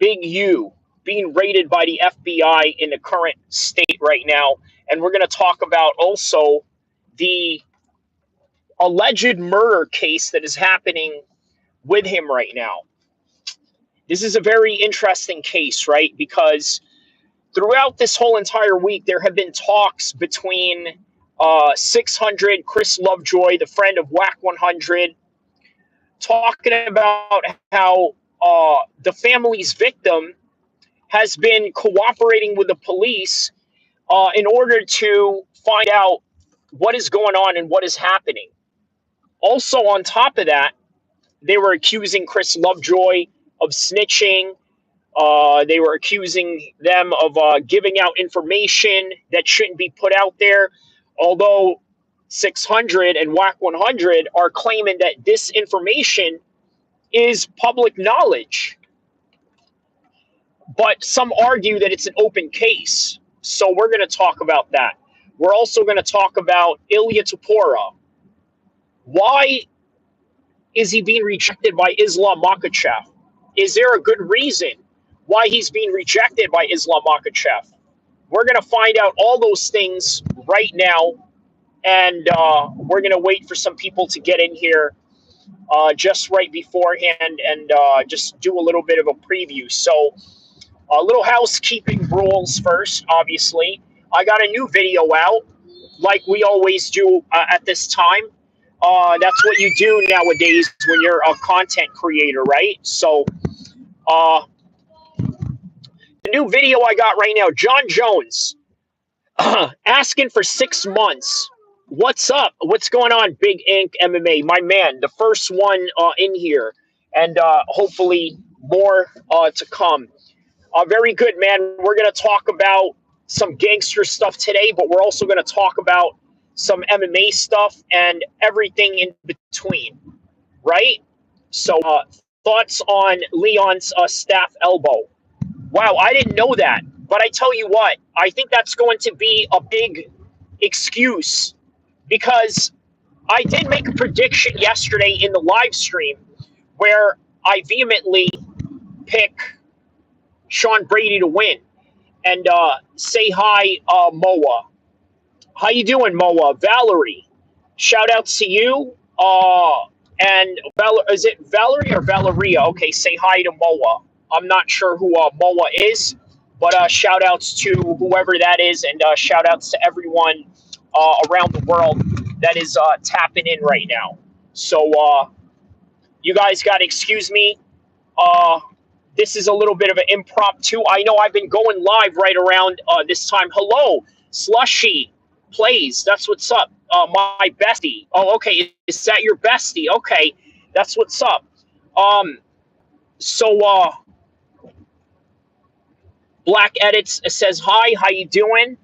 Big U, being raided by the FBI in the current state right now. And we're going to talk about also the alleged murder case that is happening with him right now. This is a very interesting case, right? Because throughout this whole entire week, there have been talks between 600, Chris Lovejoy, the friend of Whack 100, talking about how the family's victim has been cooperating with the police in order to find out what is going on and what is happening. Also, on top of that, they were accusing Chris Lovejoy of snitching. They were accusing them of giving out information that shouldn't be put out there. Although 600 and Whack 100 are claiming that this information is public knowledge. But some argue that it's an open case. So we're going to talk about that. We're also going to talk about Ilya Topora. Why is he being rejected by Islam Makhachev? Is there a good reason why he's being rejected by Islam Makhachev? We're going to find out all those things right now. And we're going to wait for some people to get in here just right beforehand and just do a little bit of a preview. So a little housekeeping rules first, obviously. I got a new video out, like we always do at this time. That's what you do nowadays when you're a content creator, right? So the new video I got right now, John Jones asking for 6 months. What's up? What's going on, Big Ink MMA? My man, the first one in here, and hopefully more to come. Very good, man. We're going to talk about some gangster stuff today, but we're also going to talk about some MMA stuff and everything in between, right? So, thoughts on Leon's staff elbow. Wow, I didn't know that. But I tell you what, I think that's going to be a big excuse because I did make a prediction yesterday in the live stream where I vehemently pick Sean Brady to win. And say hi, Moa. How you doing, Moa? Valerie, shout outs to you. And is it Valerie or Valeria? Okay, say hi to Moa. I'm not sure who Moa is, but shout outs to whoever that is, and shout outs to everyone around the world that is tapping in right now. So you guys got to excuse me. This is a little bit of an impromptu. I know I've been going live right around this time. Hello, Slushy Plays. That's what's up. My bestie. Oh, okay. Is that your bestie? Okay, that's what's up. So Black Edits says hi. How you doing?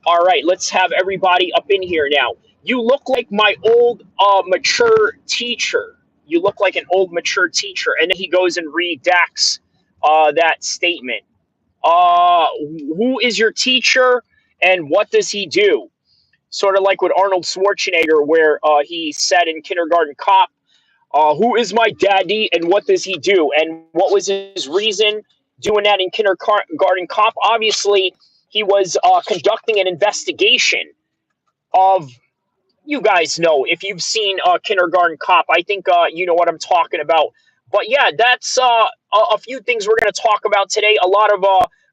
All right, let's have everybody up in here now. You look like my old mature teacher. You look like an old mature teacher. And then he goes and redacts that statement. Who is your teacher and what does he do? Sort of like with Arnold Schwarzenegger, where he said in Kindergarten Cop, who is my daddy and what does he do? And what was his reason doing that in Kindergarten Cop? Obviously, he was conducting an investigation of, you guys know, if you've seen Kindergarten Cop, I think you know what I'm talking about. But yeah, that's a few things we're going to talk about today. A lot of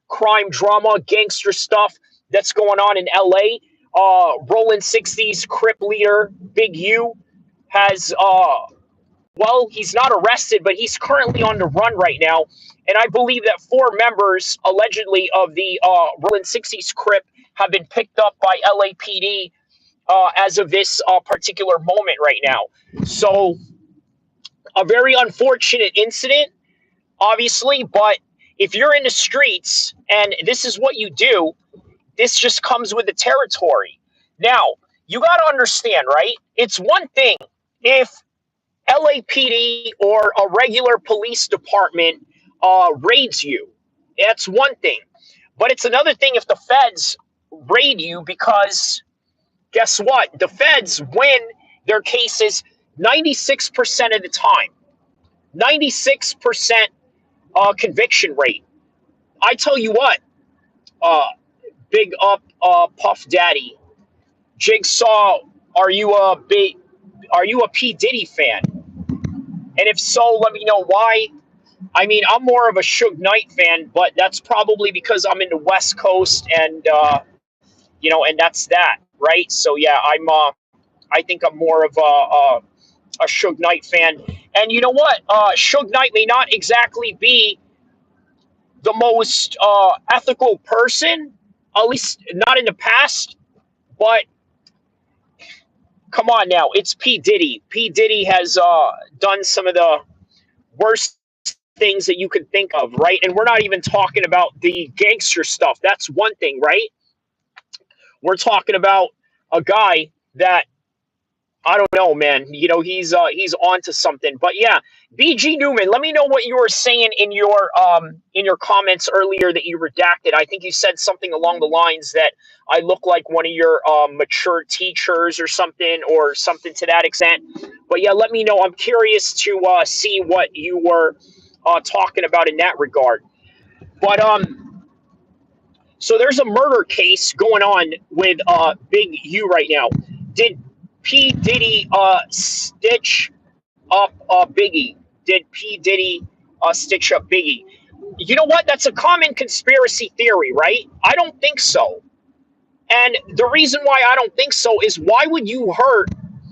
crime drama, gangster stuff that's going on in LA. Rolling 60s Crip leader Big U has, well, he's not arrested, but he's currently on the run right now. And I believe that 4 members, allegedly, of the Rolling 60s Crip have been picked up by LAPD as of this particular moment right now. So a very unfortunate incident, obviously, but if you're in the streets and this is what you do, this just comes with the territory. Now, you got to understand, right? It's one thing if LAPD or a regular police department raids you. That's one thing. But it's another thing if the feds raid you because guess what? The feds win their cases 96% of the time. 96% conviction rate. I tell you what, uh, big up Puff Daddy. Jigsaw, are you a big are you a P Diddy fan? And if so, let me know why. I mean, I'm more of a Suge Knight fan, but that's probably because I'm in the West Coast, and and that's that, right? So yeah, I think I'm more of a Suge Knight fan. And you know what? Suge Knight may not exactly be the most ethical person, at least not in the past, but come on now, it's P. Diddy. P. Diddy has done some of the worst things that you could think of, right? And we're not even talking about the gangster stuff. That's one thing, right? We're talking about a guy that I don't know, man. He's on to something. But yeah, BG Newman, let me know what you were saying in your comments earlier that you redacted. I think you said something along the lines that I look like one of your mature teachers or something to that extent. But yeah, let me know. I'm curious to see what you were talking about in that regard. But so there's a murder case going on with Big U right now. Did P Diddy stitch up Biggie? Did P Diddy stitch up Biggie? You know what? That's a common conspiracy theory, right? I don't think so. And the reason why I don't think so is why would you hurt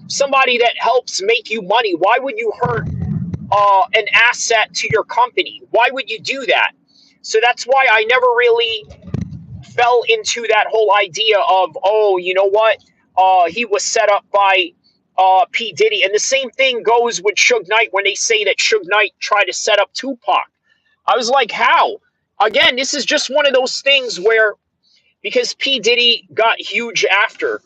somebody that helps make you money? Why would you hurt an asset to your company? Why would you do that? So that's why I never really fell into that whole idea of, oh, you know what? He was set up by P. Diddy. And the same thing goes with Suge Knight when they say that Suge Knight tried to set up Tupac. I was like, how? Again, this is just one of those things where, because P. Diddy got huge after.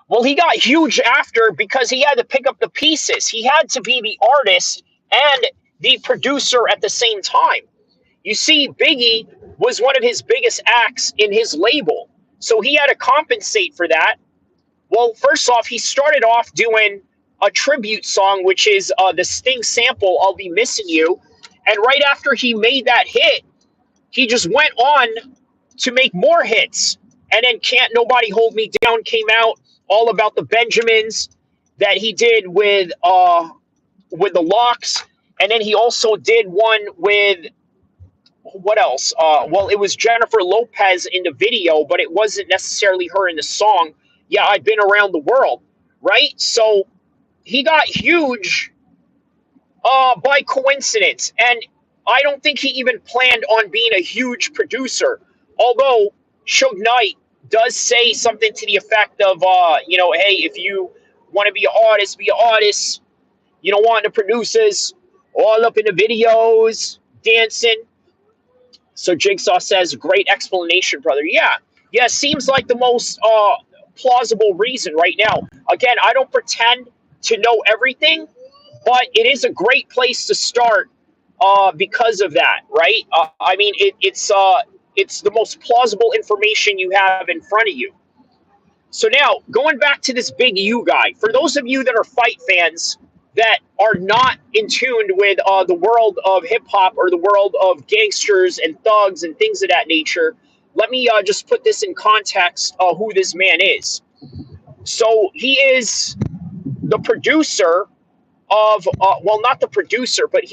Well, he got huge after because he had to pick up the pieces. He had to be the artist and the producer at the same time. You see, Biggie was one of his biggest acts in his label. So he had to compensate for that. Well, first off, he started off doing a tribute song, which is the Sting sample, I'll Be Missing You. And right after he made that hit, he just went on to make more hits. And then Can't Nobody Hold Me Down came out, all about the Benjamins that he did with the Locks. And then he also did one with what else? Well, it was Jennifer Lopez in the video, but it wasn't necessarily her in the song. Yeah, I've been around the world, right? So he got huge by coincidence, and I don't think he even planned on being a huge producer. Although Suge Knight does say something to the effect of, hey, if you want to be an artist, be an artist. You don't want the producers all up in the videos dancing. So Jigsaw says, great explanation, brother. Yeah, seems like the most plausible reason right now. Again, I don't pretend to know everything, but it is a great place to start because of that, right? I mean, it's the most plausible information you have in front of you. So now, going back to this Big U guy, for those of you that are fight fans that are not in tune with the world of hip hop or the world of gangsters and thugs and things of that nature, let me just put this in context of who this man is. So he is the producer of, well, not the producer, but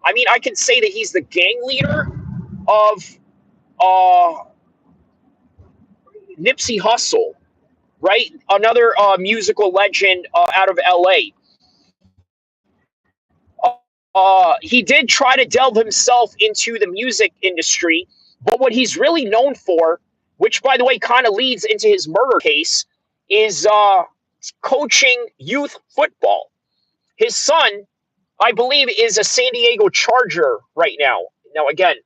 I can say that he's the gang leader of uh, Nipsey Hussle, right? Another musical legend out of LA. He did try to delve himself into the music industry, but what he's really known for, which by the way kind of leads into his murder case, is coaching youth football. His son, I believe, is a San Diego Charger right now. Now, again,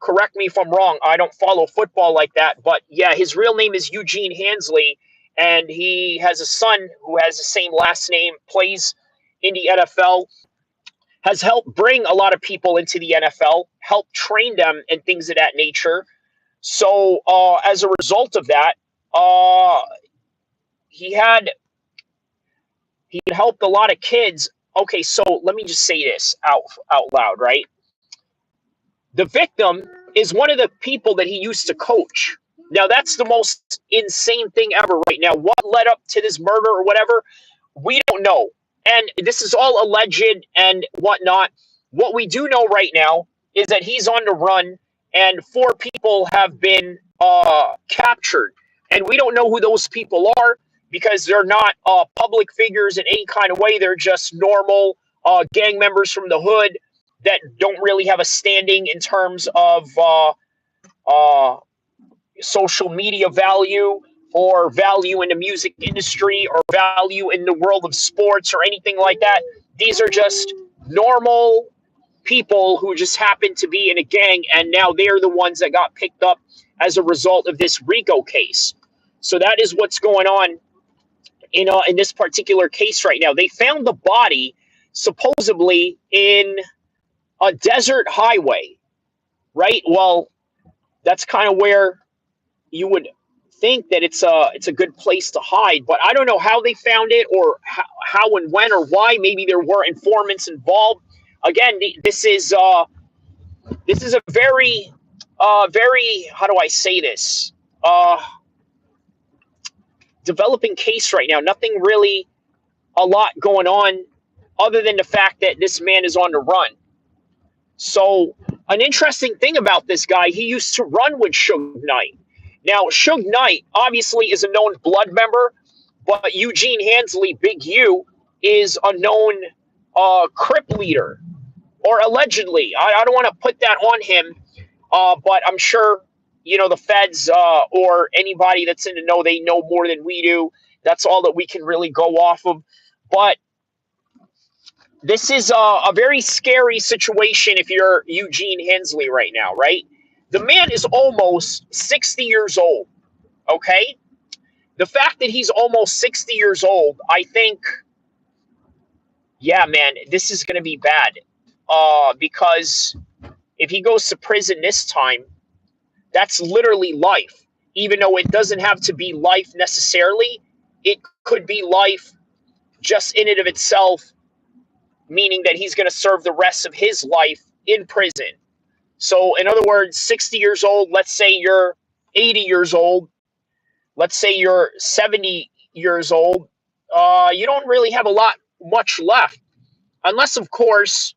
correct me if I'm wrong. I don't follow football like that, but yeah, his real name is Eugene Hansley, and he has a son who has the same last name, plays in the NFL, has helped bring a lot of people into the NFL, helped train them and things of that nature. So as a result of that, uh, he had he helped a lot of kids. Okay, so let me just say this out loud, right? The victim is one of the people that he used to coach. Now, that's the most insane thing ever right now. What led up to this murder or whatever, we don't know. And this is all alleged and whatnot. What we do know right now is that he's on the run, and four people have been captured. And we don't know who those people are because they're not public figures in any kind of way. They're just normal gang members from the hood that don't really have a standing in terms of uh, social media value or value in the music industry or value in the world of sports or anything like that. These are just normal people who just happen to be in a gang, and now they're the ones that got picked up as a result of this RICO case. So that is what's going on in this particular case right now. They found the body supposedly in a desert highway, right? Well, that's kind of where you would think that it's a good place to hide, but I don't know how they found it or how and when or why. Maybe there were informants involved. Again, this is a very very, how do I say this, uh, developing case right now. Nothing really a lot going on other than the fact that this man is on the run. So, an interesting thing about this guy, he used to run with Suge Knight. Now, Suge Knight obviously is a known blood member, but Eugene Hansley, Big U, is a known Crip leader, or allegedly. I don't want to put that on him, but I'm sure the feds or anybody that's in the know, they know more than we do. That's all that we can really go off of. But this is a very scary situation if you're Eugene Hensley right now, right? The man is almost 60 years old, okay? The fact that he's almost 60 years old, I think, yeah, man, this is going to be bad. Because if he goes to prison this time, that's literally life. Even though it doesn't have to be life necessarily, it could be life just in and of itself, meaning that he's going to serve the rest of his life in prison. So, in other words, 60 years old, let's say you're 80 years old, let's say you're 70 years old, you don't really have much left. Unless, of course,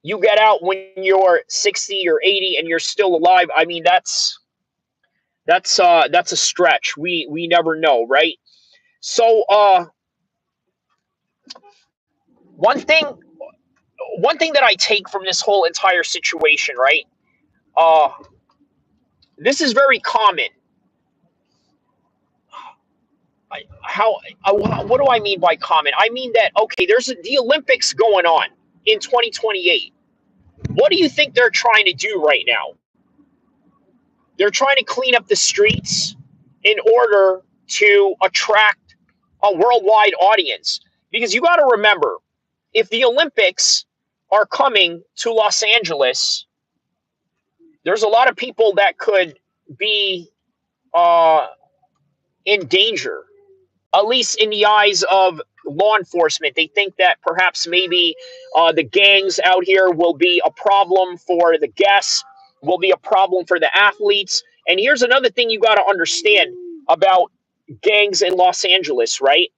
you get out when you're 60 or 80 and you're still alive. I mean, that's a stretch. We never know, right? So, one thing one thing that I take from this whole entire situation, right? Uh, this is very common. What do I mean by common? I mean that, okay, there's the Olympics going on in 2028. What do you think they're trying to do right now? They're trying to clean up the streets in order to attract a worldwide audience. Because you got to remember, if the Olympics are coming to Los Angeles, there's a lot of people that could be uh, in danger, at least in the eyes of law enforcement. They think that perhaps maybe the gangs out here will be a problem for the guests, will be a problem for the athletes. And here's another thing you got to understand about gangs in Los Angeles, right?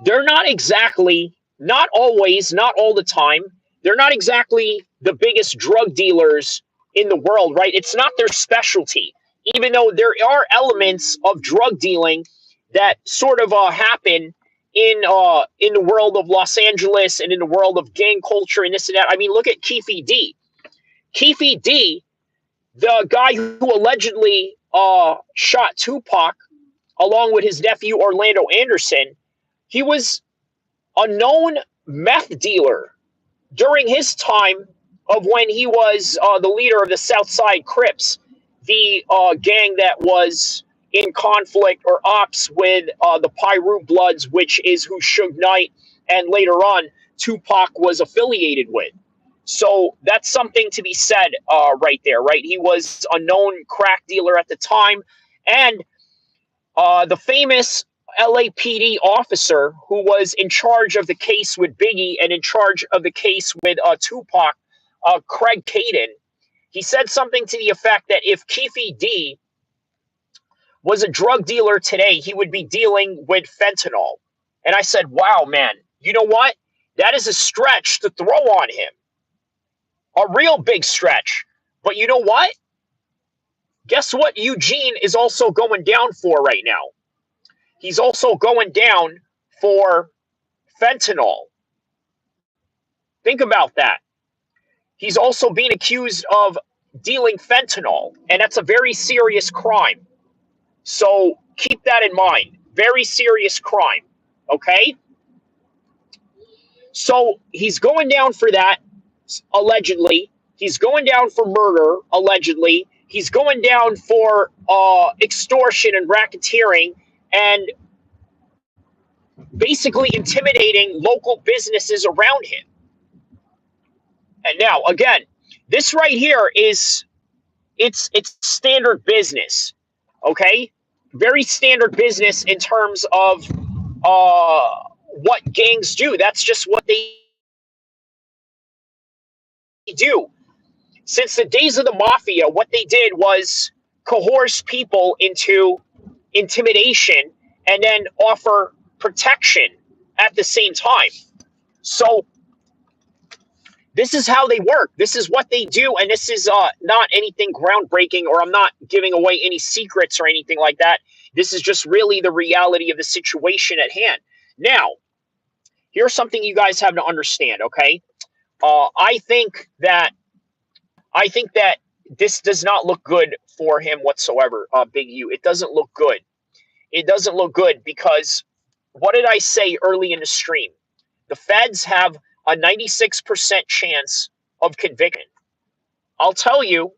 They're not exactly, not always, not all the time, they're not exactly the biggest drug dealers in the world, right? It's not their specialty, even though there are elements of drug dealing that sort of happen in the world of Los Angeles and in the world of gang culture and this and that. I mean, look at Keefe D. Keefe D, the guy who allegedly shot Tupac along with his nephew Orlando Anderson, he was a known meth dealer during his time of when he was the leader of the Southside Crips, the gang that was in conflict or ops with the Piru Bloods, which is who Suge Knight and later on Tupac was affiliated with. So that's something to be said right there, right? He was a known crack dealer at the time, and the famous LAPD officer who was in charge of the case with Biggie and in charge of the case with Tupac, Craig Caden. He said something to the effect that if Keefe D was a drug dealer today, he would be dealing with fentanyl. And I said, wow, man, you know what? That is a stretch to throw on him. A real big stretch. But you know what? Guess what Eugene is also going down for right now? He's also going down for fentanyl. Think about that. He's also being accused of dealing fentanyl, and that's a very serious crime. So keep that in mind. Very serious crime. Okay? So he's going down for that, allegedly. He's going down for murder, allegedly. He's going down for extortion and racketeering and basically intimidating local businesses around him. And now, again, this right here is it's standard business, okay? Very standard business in terms of what gangs do. That's just what they do. Since the days of the mafia, what they did was coerce people into intimidation and then offer protection at the same time. So this is how they work. This is what they do, and this is not anything groundbreaking, or I'm not giving away any secrets or anything like that. This is just really the reality of the situation at hand. Now, here's something you guys have to understand, okay? I think that this does not look good for him whatsoever, Big U. It doesn't look good. It doesn't look good because what did I say early in the stream? The feds have a 96% chance of conviction. I'll tell you,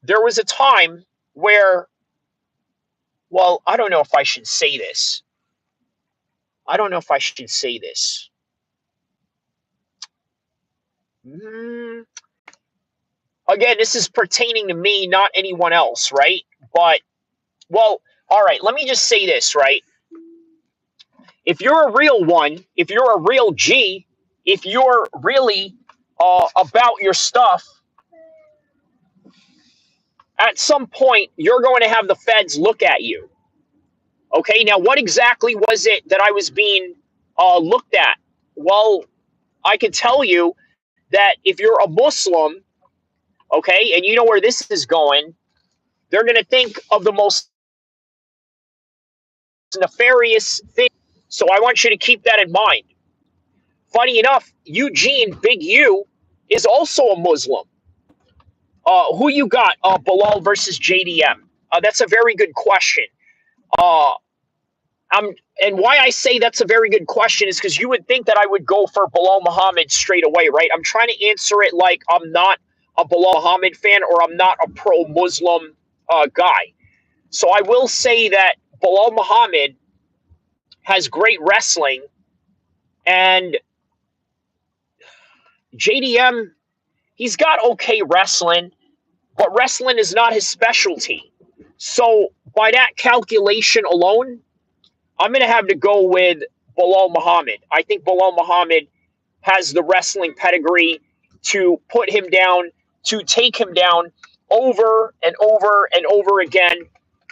there was a time where, well, I don't know if I should say this. I don't know if I should say this. Again, this is pertaining to me, not anyone else, right? But, well, all right, let me just say this, right? If you're a real one, if you're a real G, if you're really about your stuff, at some point, you're going to have the feds look at you. Okay, now what exactly was it that I was being looked at? Well, I can tell you that if you're a Muslim, okay, and you know where this is going, they're going to think of the most nefarious thing. So I want you to keep that in mind. Funny enough, Eugene, Big U, is also a Muslim. Who you got, Bilal versus JDM? That's a very good question. And why I say that's a very good question is because you would think that I would go for Bilal Muhammad straight away, right? I'm trying to answer it like I'm not a Bilal Muhammad fan or I'm not a pro-Muslim guy. So I will say that Bilal Muhammad has great wrestling, and JDM, he's got okay wrestling, but wrestling is not his specialty. So by that calculation alone, I'm going to have to go with Bilal Muhammad. I think Bilal Muhammad has the wrestling pedigree to put him down, to take him down over and over and over again.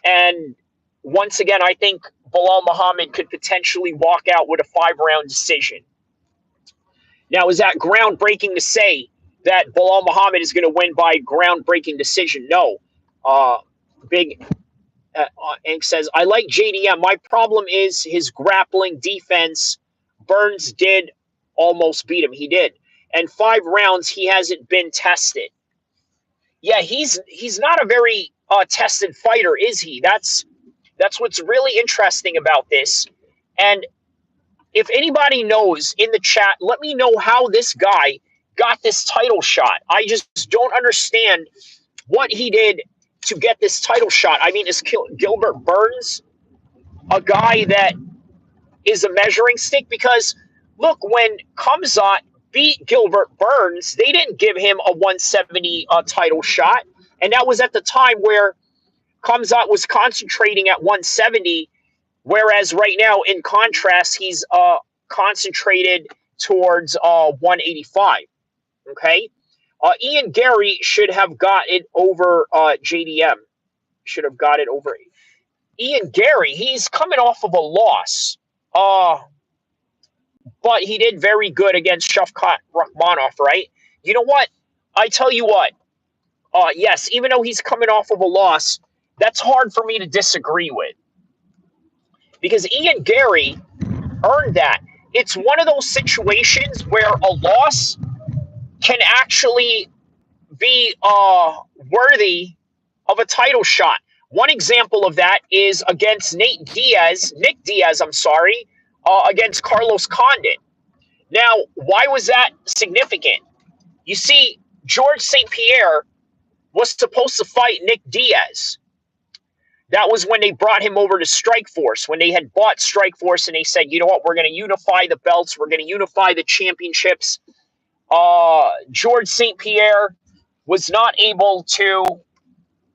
And once again, I think Bilal Muhammad could potentially walk out with a 5-round decision. Now, is that groundbreaking to say that Bilal Muhammad is going to win by groundbreaking decision? No. Big Ink says, I like JDM. My problem is his grappling defense. Burns did almost beat him. He did. And 5 rounds, he hasn't been tested. Yeah, he's not a very tested fighter, is he? That's what's really interesting about this. And if anybody knows in the chat, let me know how this guy got this title shot. I just don't understand what he did to get this title shot. I mean, is Gilbert Burns a guy that is a measuring stick? Because, look, when Khamzat beat Gilbert Burns, they didn't give him a 170 title shot. And that was at the time where Khamzat was concentrating at 170, whereas right now, in contrast, he's concentrated towards 185. Okay? Ian Gary should have got it over JDM. Should have got it over Ian Gary. He's coming off of a loss. But he did very good against Shavkat Rakhmonov, right? You know what? I tell you what. Yes, even though he's coming off of a loss, that's hard for me to disagree with. Because Ian Gary earned that. It's one of those situations where a loss can actually be worthy of a title shot. One example of that is against Nick Diaz, against Carlos Condit. Now, why was that significant? You see, George St. Pierre was supposed to fight Nick Diaz. That was when they brought him over to Strikeforce, when they had bought Strikeforce and they said, you know what, we're going to unify the belts, we're going to unify the championships. George St. Pierre was not able to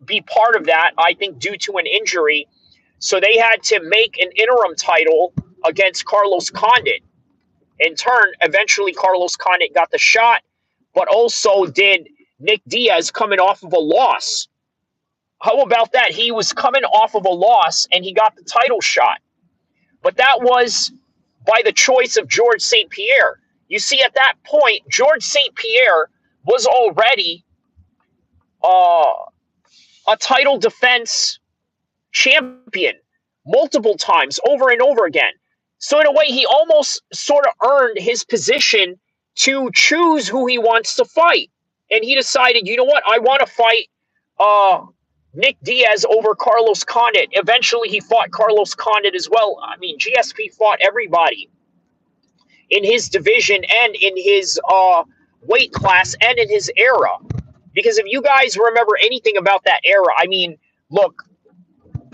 be part of that, I think, due to an injury. So they had to make an interim title against Carlos Condit. In turn, eventually Carlos Condit got the shot, but also did Nick Diaz coming off of a loss. How about that? He was coming off of a loss and he got the title shot. But that was by the choice of George St. Pierre. You see, at that point, George St. Pierre was already a title defense champion multiple times, over and over again. So in a way, he almost sort of earned his position to choose who he wants to fight. And he decided, you know what, I want to fight Nick Diaz over Carlos Condit. Eventually, he fought Carlos Condit as well. I mean, GSP fought everybody in his division and in his weight class and in his era. Because if you guys remember anything about that era, I mean, look,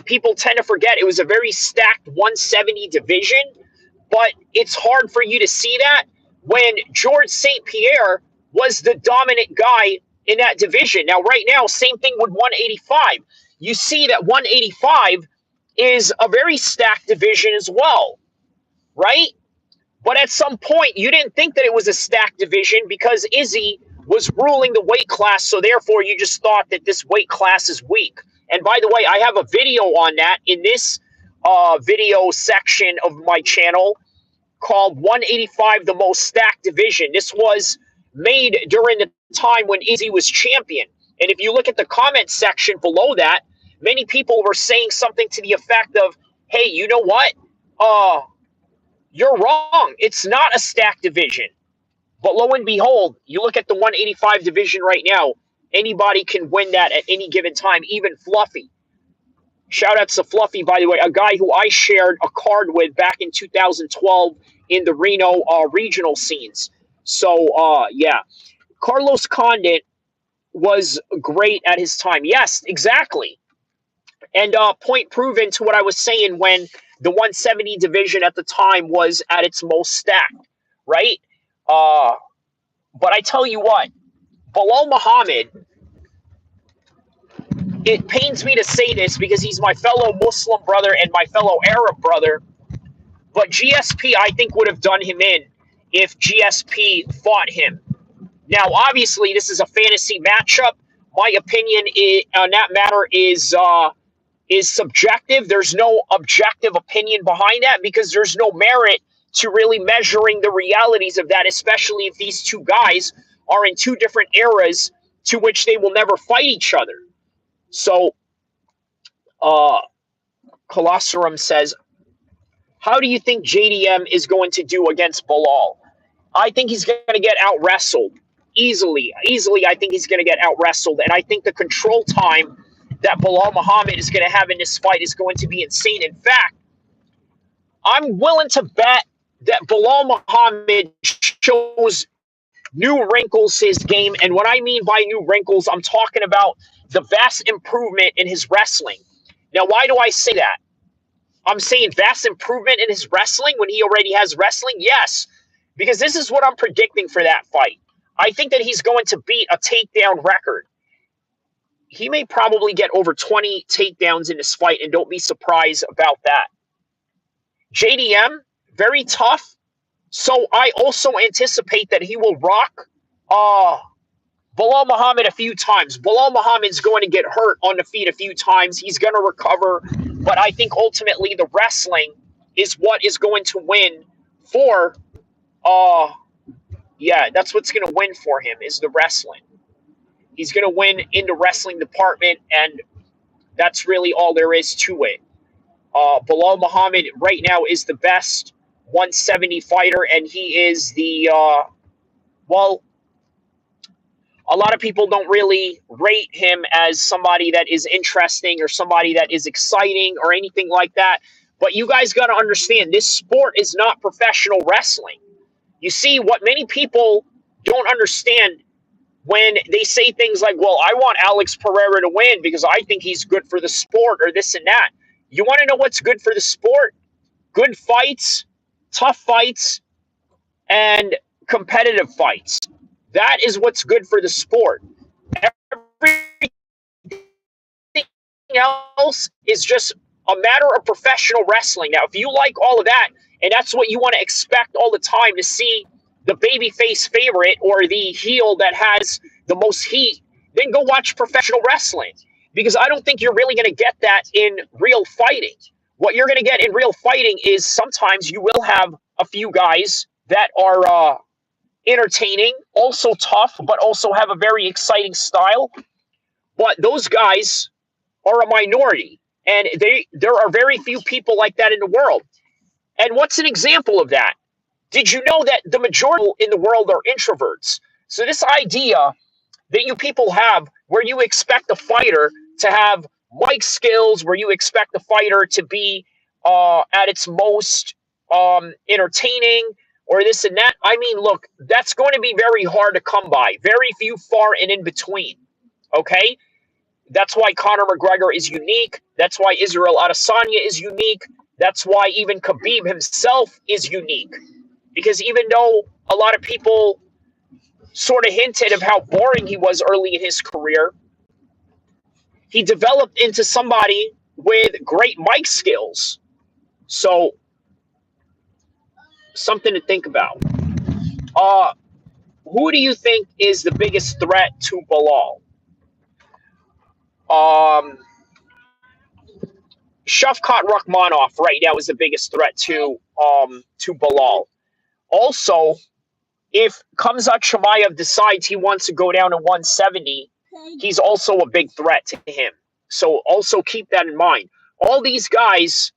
people tend to forget it was a very stacked 170 division, but it's hard for you to see that when George St. Pierre was the dominant guy in that division. Now, right now, same thing with 185. You see that 185 is a very stacked division as well, right? But at some point, you didn't think that it was a stacked division because Izzy was ruling the weight class, so therefore you just thought that this weight class is weak. And by the way, I have a video on that in this video section of my channel called 185, the most stacked division. This was made during the time when Izzy was champion. And if you look at the comment section below that, many people were saying something to the effect of, hey, you know what? You're wrong. It's not a stacked division. But lo and behold, you look at the 185 division right now, anybody can win that at any given time, even Fluffy. Shout outs to Fluffy, by the way, a guy who I shared a card with back in 2012 in the Reno regional scenes. So, yeah. Carlos Condit was great at his time. Yes, exactly. And point proven to what I was saying when the 170 division at the time was at its most stacked, right? But I tell you what, Bilal Muhammad, it pains me to say this because he's my fellow Muslim brother and my fellow Arab brother, but GSP, I think, would have done him in if GSP fought him. Now, obviously, this is a fantasy matchup. My opinion on that matter is subjective. There's no objective opinion behind that because there's no merit to really measuring the realities of that, especially if these two guys are in two different eras to which they will never fight each other. So, Colosseum says, how do you think JDM is going to do against Bilal? I think he's going to get out-wrestled. Easily, I think he's going to get out-wrestled. And I think the control time that Bilal Muhammad is going to have in this fight is going to be insane. In fact, I'm willing to bet that Bilal Muhammad shows new wrinkles to his game. And what I mean by new wrinkles, I'm talking about the vast improvement in his wrestling. Now, why do I say that? I'm saying vast improvement in his wrestling when he already has wrestling? Yes, because this is what I'm predicting for that fight. I think that he's going to beat a takedown record. He may probably get over 20 takedowns in this fight, and don't be surprised about that. JDM, very tough. So I also anticipate that he will rock Bilal Muhammad a few times. Bilal Muhammad's going to get hurt on the feet a few times. He's going to recover. But I think ultimately the wrestling is what is going to win for, uh, yeah, that's what's going to win for him is the wrestling. He's going to win in the wrestling department, and that's really all there is to it. Bilal Muhammad right now is the best 170 fighter, and he is the, well, a lot of people don't really rate him as somebody that is interesting or somebody that is exciting or anything like that. But you guys got to understand, this sport is not professional wrestling. You see, what many people don't understand when they say things like, well, I want Alex Pereira to win because I think he's good for the sport or this and that. You want to know what's good for the sport? Good fights, tough fights, and competitive fights. That is what's good for the sport. Everything else is just a matter of professional wrestling. Now, if you like all of that, and that's what you want to expect all the time to see the babyface favorite or the heel that has the most heat, then go watch professional wrestling. Because I don't think you're really going to get that in real fighting. What you're going to get in real fighting is sometimes you will have a few guys that are entertaining, also tough, but also have a very exciting style. But those guys are a minority, and there are very few people like that in the world. And what's an example of that? Did you know that the majority in the world are introverts? So this idea that you people have where you expect a fighter to have mic skills, where you expect the fighter to be at its most entertaining or this and that. I mean, look, that's going to be very hard to come by. Very few far and in between. Okay? That's why Conor McGregor is unique. That's why Israel Adesanya is unique. That's why even Khabib himself is unique. Because even though a lot of people sort of hinted of how boring he was early in his career, he developed into somebody with great mic skills. So, something to think about. Uh, who do you think is the biggest threat to Bilal? Um, Shavkat Rakhmonov right now is the biggest threat to Bilal. Also, if Khamzat Chimaev decides he wants to go down to 170, he's also a big threat to him. So also keep that in mind. All these guys,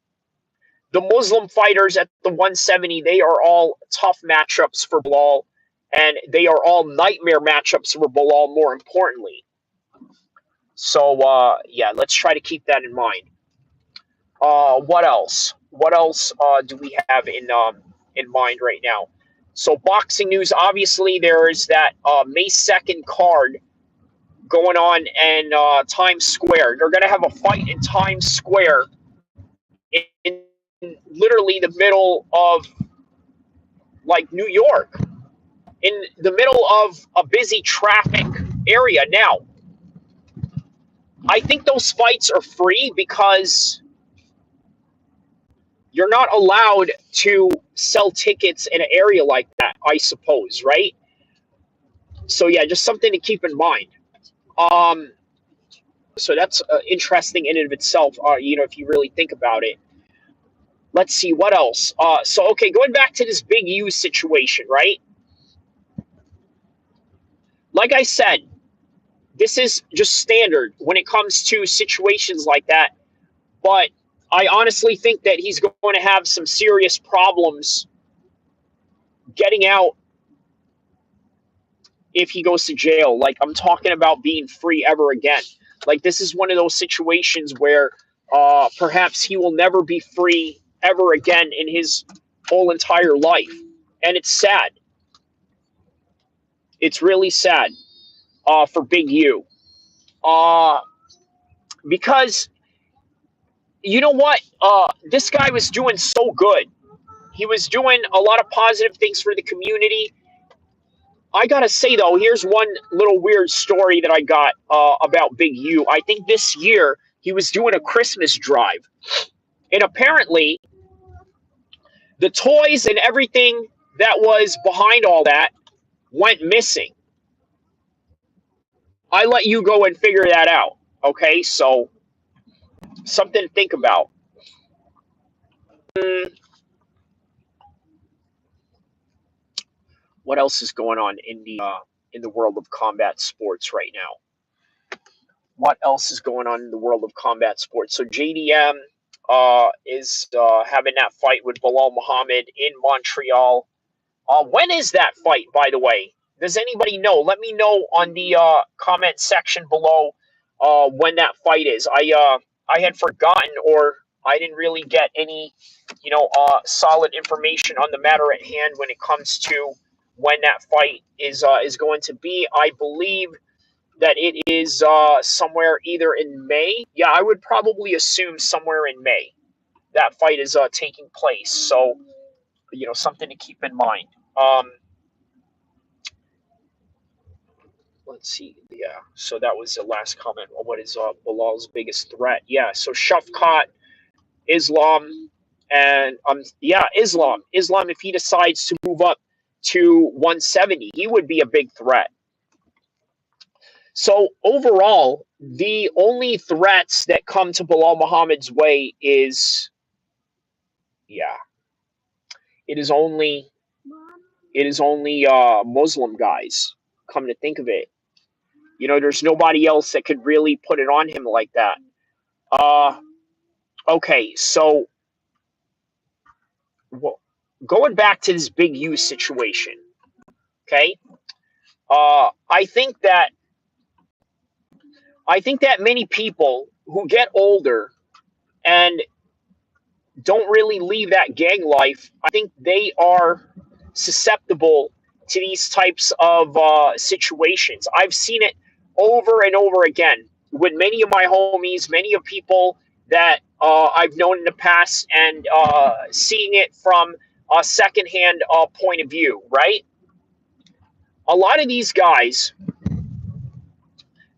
the Muslim fighters at the 170, they are all tough matchups for Bilal, and they are all nightmare matchups for Bilal, more importantly. So, yeah, let's try to keep that in mind. What else? What else do we have in mind right now? So, boxing news. Obviously, there is that May 2nd card going on in Times Square. They're going to have a fight in Times Square, in literally the middle of like New York, in the middle of a busy traffic area. Now, I think those fights are free because you're not allowed to sell tickets in an area like that, I suppose, right? So yeah, just something to keep in mind. Um, so that's interesting in and of itself. If you really think about it. Let's see what else. So okay, going back to this Big U situation, right? Like I said, this is just standard when it comes to situations like that. But I honestly think that he's going to have some serious problems getting out if he goes to jail. Like, I'm talking about being free ever again. Like, this is one of those situations where perhaps he will never be free ever again in his whole entire life. And it's sad. It's really sad for Big U. Because, you know what? This guy was doing so good. He was doing a lot of positive things for the community. I gotta say though, here's one little weird story that I got about Big U. I think this year he was doing a Christmas drive, and apparently the toys and everything that was behind all that went missing. I let you go and figure that out. Okay, so something to think about. Hmm, what else is going on in the world of combat sports right now? What else is going on in the world of combat sports? So JDM is having that fight with Bilal Muhammad in Montreal. When is that fight, by the way? Does anybody know? Let me know on the comment section below when that fight is. I had forgotten, or I didn't really get any, solid information on the matter at hand when it comes to when that fight is going to be. I believe that it is somewhere either in May. Yeah, I would probably assume somewhere in May that fight is taking place. So, something to keep in mind. Let's see. Yeah. So that was the last comment. What is Bilal's biggest threat? Yeah. So Shafkat, Islam, and yeah, Islam. Islam, if he decides to move up to 170, he would be a big threat. So overall, the only threats that come to Bilal Muhammad's way is, yeah, it is only Muslim guys. Come to think of it, there's nobody else that could really put it on him like that. Uh, okay, so well, going back to this Big U situation, okay, uh, I think that I think that many people who get older and don't really leave that gang life, I think they are susceptible to these types of situations. I've seen it over and over again with many of my homies, many of people that I've known in the past, and seeing it from a secondhand point of view, right? A lot of these guys,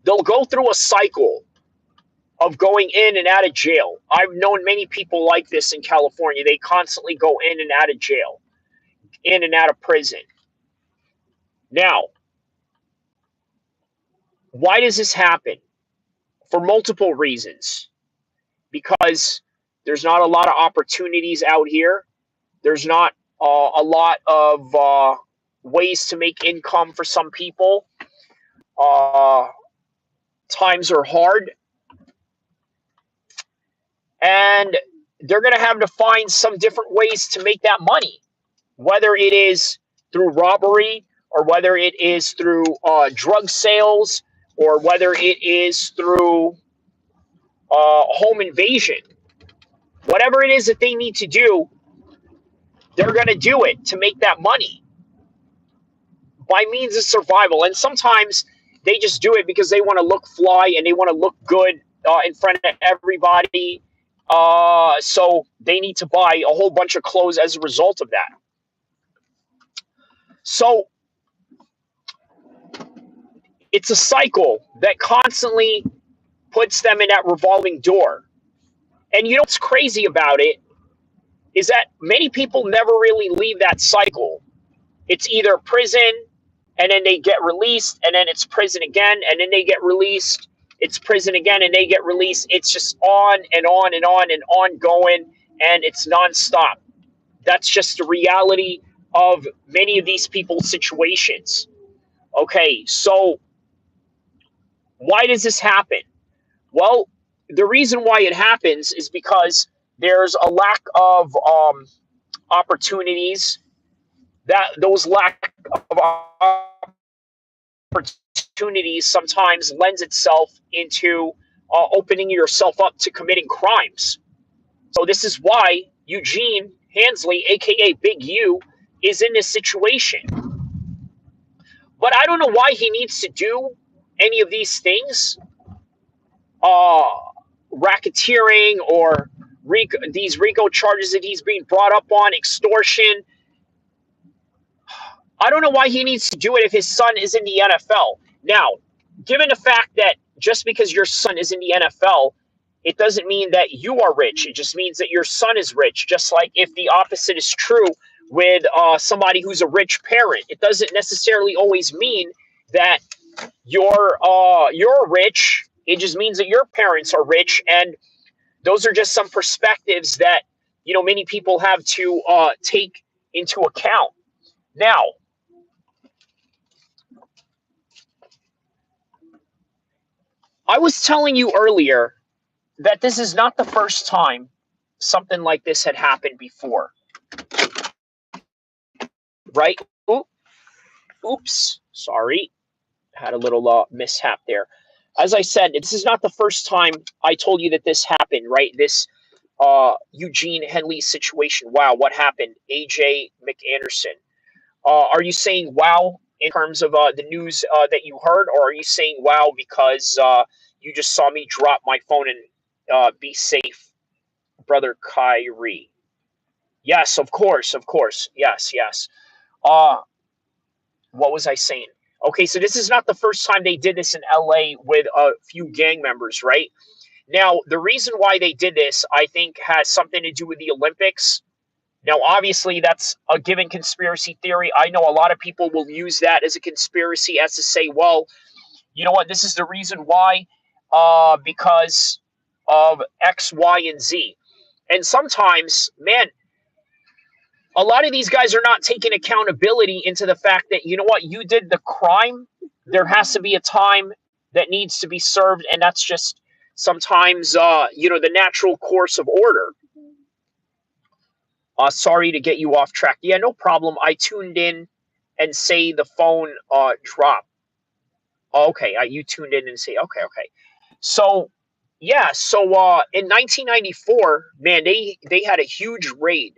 they'll go through a cycle of going in and out of jail. I've known many people like this in California. They constantly go in and out of jail, in and out of prison. Now, why does this happen? For multiple reasons. Because there's not a lot of opportunities out here. There's not a lot of ways to make income for some people. Uh, Times are hard, and they're going to have to find some different ways to make that money, whether it is through robbery, or whether it is through drug sales, or whether it is through home invasion. Whatever it is that they need to do, they're going to do it to make that money by means of survival. And sometimes they just do it because they want to look fly and they want to look good in front of everybody. So they need to buy a whole bunch of clothes as a result of that. So it's a cycle that constantly puts them in that revolving door. And you know what's crazy about it is that many people never really leave that cycle. It's either prison, and then they get released, and then it's prison again, and then they get released, it's prison again, and they get released. It's just on and on and on and ongoing, and it's nonstop. That's just the reality of many of these people's situations. Okay, so why does this happen? Well, the reason why it happens is because there's a lack of opportunities. That those lack of opportunities sometimes lends itself into opening yourself up to committing crimes. So this is why Eugene Hansley, aka Big U, is in this situation. But I don't know why he needs to do any of these things. Uh, Racketeering, or these RICO charges that he's being brought up on, extortion. I don't know why he needs to do it if his son is in the NFL. Now, given the fact that just because your son is in the NFL, it doesn't mean that you are rich. It just means that your son is rich. Just like if the opposite is true with somebody who's a rich parent, it doesn't necessarily always mean that you're rich. It just means that your parents are rich, and those are just some perspectives that many people have to take into account. Now, I was telling you earlier that this is not the first time something like this had happened before, right? Oops, sorry, had a little mishap there. As I said, this is not the first time I told you that this happened, right? This Eugene Henley situation. Wow, what happened? AJ McAnderson. Are you saying wow in terms of the news that you heard, or are you saying wow because you just saw me drop my phone and be safe, brother Kyrie? Yes, of course, of course. Yes, yes. Uh, what was I saying? Okay, so this is not the first time they did this in LA with a few gang members, right? Now, the reason why they did this, I think, has something to do with the Olympics. Now, obviously, that's a given conspiracy theory. I know a lot of people will use that as a conspiracy, as to say, well, you know what, this is the reason why, because of X, Y, and Z. And sometimes, man, a lot of these guys are not taking accountability into the fact that, you know what, you did the crime. There has to be a time that needs to be served, and that's just sometimes, the natural course of order. Sorry to get you off track. Yeah, no problem. I tuned in and say the phone dropped. Okay, you tuned in and say, okay, okay. So, yeah, so in 1994, man, they had a huge raid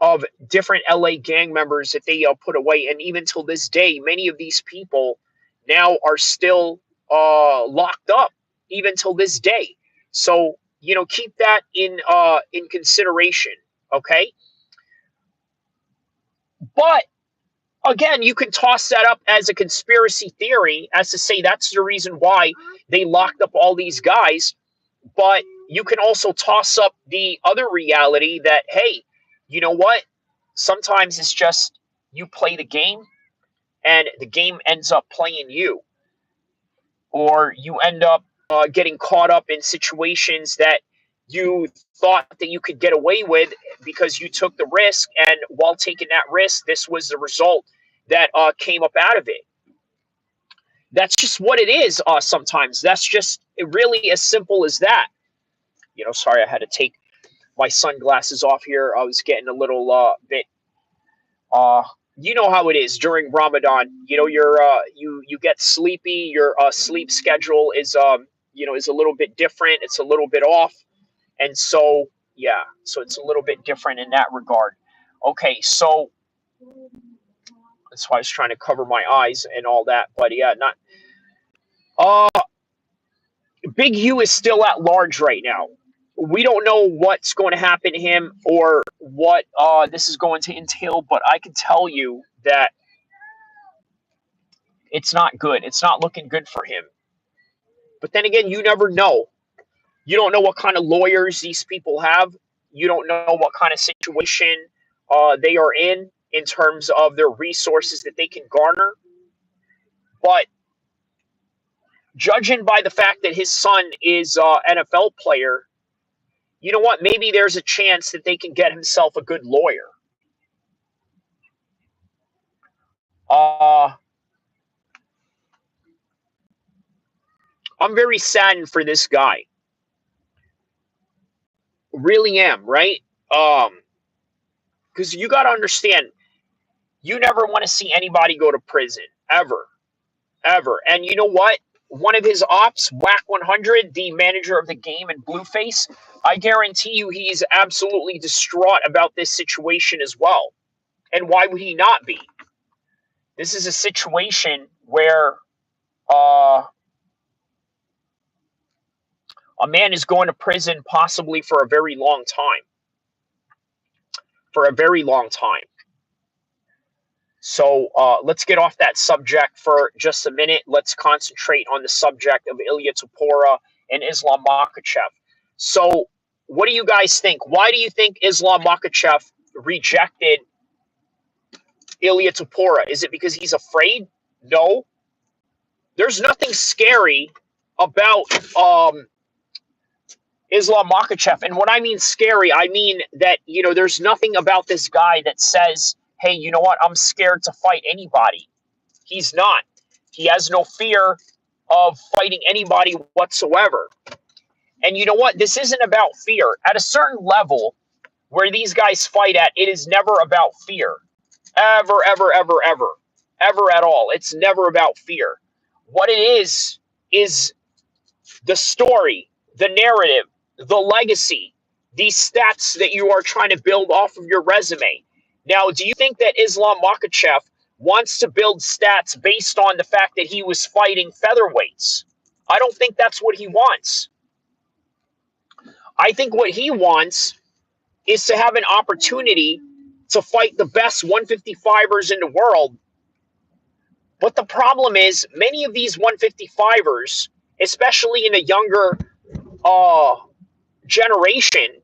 of different LA gang members that they put away. And even till this day, many of these people now are still locked up, even till this day. So, keep that in consideration, okay? But again, you can toss that up as a conspiracy theory, as to say that's the reason why they locked up all these guys. But you can also toss up the other reality that, hey, you know what? Sometimes it's just you play the game and the game ends up playing you, or you end up getting caught up in situations that you thought that you could get away with because you took the risk, and while taking that risk, this was the result that came up out of it. That's just what it is. Sometimes that's just really as simple as that. Sorry, I had to take my sunglasses off here. I was getting a little bit. Uh, you know how it is during Ramadan. You get sleepy. Your sleep schedule is a little bit different. It's a little bit off, and so yeah, so it's a little bit different in that regard. Okay, so that's why I was trying to cover my eyes and all that. But yeah, not. Uh, Big U is still at large right now. We don't know what's going to happen to him or what this is going to entail, but I can tell you that it's not good. It's not looking good for him. But then again, you never know. You don't know what kind of lawyers these people have. You don't know what kind of situation they are in terms of their resources that they can garner. But judging by the fact that his son is an NFL player, you know what? Maybe there's a chance that they can get himself a good lawyer. Uh, I'm very saddened for this guy. Really am, right? Because you got to understand, you never want to see anybody go to prison ever, ever. And you know what? One of his ops, Whack 100, the manager of the game in Blueface, I guarantee you he's absolutely distraught about this situation as well. And why would he not be? This is a situation where uh, a man is going to prison possibly for a very long time. For a very long time. So let's get off that subject for just a minute. Let's concentrate on the subject of Ilya Topora and Islam Makhachev. So, what do you guys think? Why do you think Islam Makhachev rejected Ilya Topora? Is it because he's afraid? No. There's nothing scary about Islam Makhachev. And when I mean scary, I mean that, there's nothing about this guy that says, hey, you know what? I'm scared to fight anybody. He's not. He has no fear of fighting anybody whatsoever. And you know what? This isn't about fear. At a certain level where these guys fight at, it is never about fear. Ever, ever, ever, ever. Ever at all. It's never about fear. What it is the story, the narrative, the legacy, these stats that you are trying to build off of your resume. Now, do you think that Islam Makhachev wants to build stats based on the fact that he was fighting featherweights? I don't think that's what he wants. I think what he wants is to have an opportunity to fight the best 155ers in the world. But the problem is, many of these 155ers, especially in a younger generation,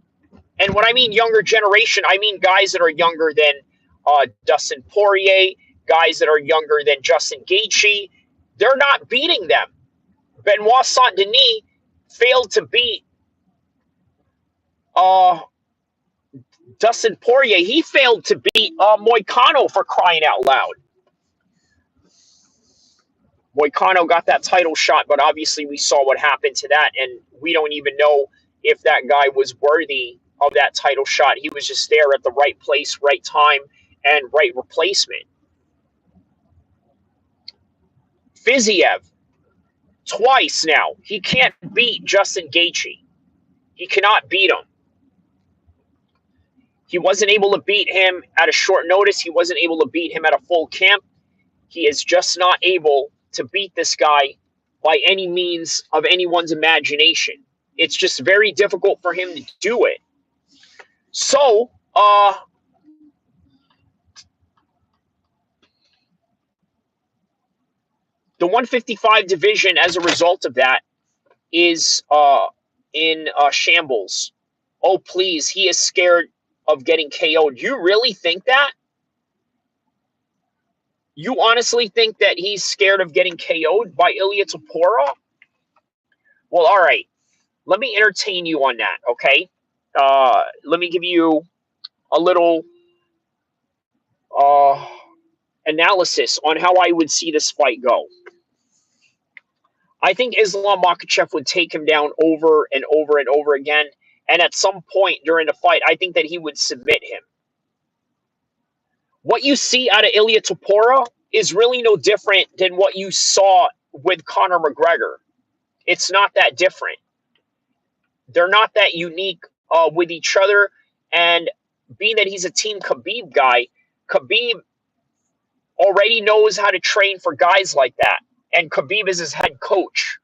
and when I mean younger generation, I mean guys that are younger than Dustin Poirier, guys that are younger than Justin Gaethje, they're not beating them. Benoit Saint-Denis failed to beat Dustin Poirier. He failed to beat Moicano, for crying out loud. Moicano got that title shot, but obviously we saw what happened to that, and we don't even know if that guy was worthy of that title shot. He was just there at the right place, right time, and right replacement. Fiziev, twice now. He can't beat Justin Gaethje. He cannot beat him. He wasn't able to beat him at a short notice. He wasn't able to beat him at a full camp. He is just not able to beat this guy by any means of anyone's imagination. It's just very difficult for him to do it. So, the 155 division, as a result of that, is in shambles. Oh, please, he is scared of getting KO'd. You really think that? You honestly think that he's scared of getting KO'd by Ilia Topuria? Well, all right. Let me entertain you on that, okay? Let me give you a little analysis on how I would see this fight go. I think Islam Makhachev would take him down over and over and over again, and at some point during the fight, I think that he would submit him. What you see out of Ilia Topuria is really no different than what you saw with Conor McGregor. It's not that different. They're not that unique with each other, and being that he's a Team Khabib guy, Khabib already knows how to train for guys like that, and Khabib is his head coach.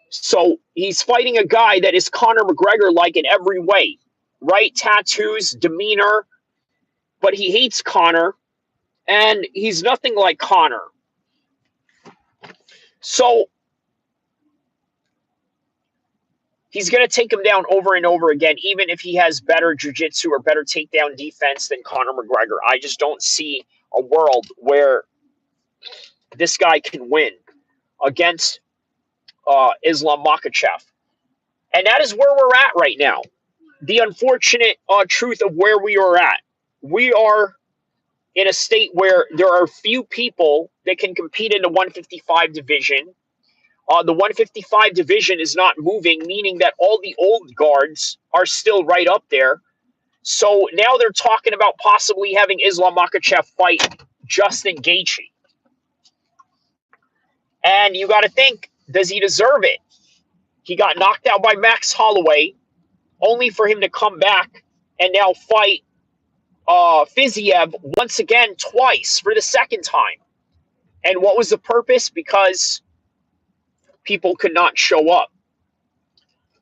So he's fighting a guy that is Conor McGregor-like in every way, right? Tattoos, demeanor, but he hates Conor, and he's nothing like Conor. So he's going to take him down over and over again, even if he has better jiu-jitsu or better takedown defense than Conor McGregor. I just don't see a world where this guy can win against Islam Makhachev. And that is where we're at right now. The unfortunate truth of where we are at. We are in a state where there are few people that can compete in the 155 division. The 155 division is not moving, meaning that all the old guards are still right up there. So now they're talking about possibly having Islam Makhachev fight Justin Gaethje. And you got to think, does he deserve it? He got knocked out by Max Holloway, only for him to come back and now fight Fiziev once again, twice, for the second time. And what was the purpose? Because people could not show up.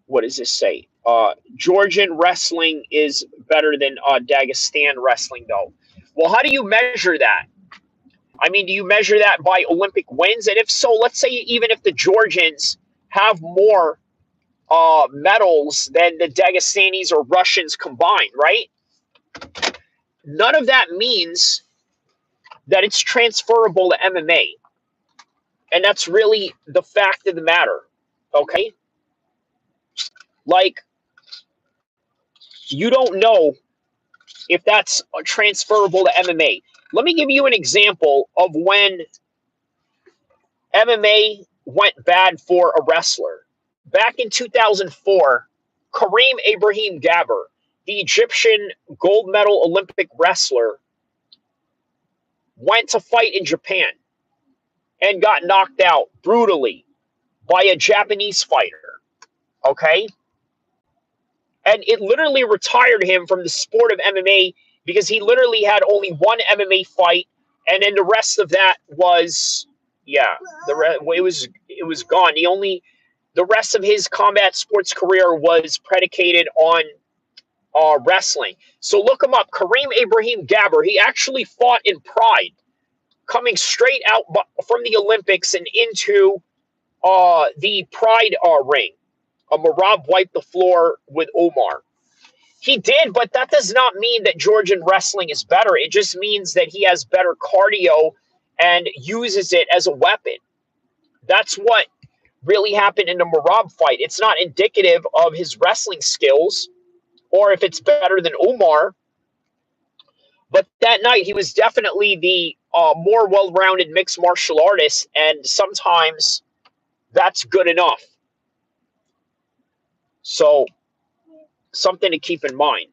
What does this say? Georgian wrestling is better than Dagestan wrestling, though. Well, how do you measure that? I mean, do you measure that by Olympic wins? And if so, let's say even if the Georgians have more medals than the Dagestanis or Russians combined, right? None of that means that it's transferable to MMA. And that's really the fact of the matter. Okay? Like, you don't know if that's transferable to MMA. Let me give you an example of when MMA went bad for a wrestler. Back in 2004, Kareem Ibrahim Gabber, the Egyptian gold medal Olympic wrestler, went to fight in Japan and got knocked out brutally by a Japanese fighter. Okay? And it literally retired him from the sport of MMA because he literally had only one MMA fight, and then the rest of that was, yeah, it was gone. The rest of his combat sports career was predicated on wrestling. So look him up, Kareem Ibrahim Gabber. He actually fought in Pride, coming straight out from the Olympics and into the Pride ring. Marab wiped the floor with Omar. He did, but that does not mean that Georgian wrestling is better. It just means that he has better cardio and uses it as a weapon. That's what really happened in the Marab fight. It's not indicative of his wrestling skills or if it's better than Omar. But that night, he was definitely the more well rounded mixed martial artist, and sometimes that's good enough. So, something to keep in mind.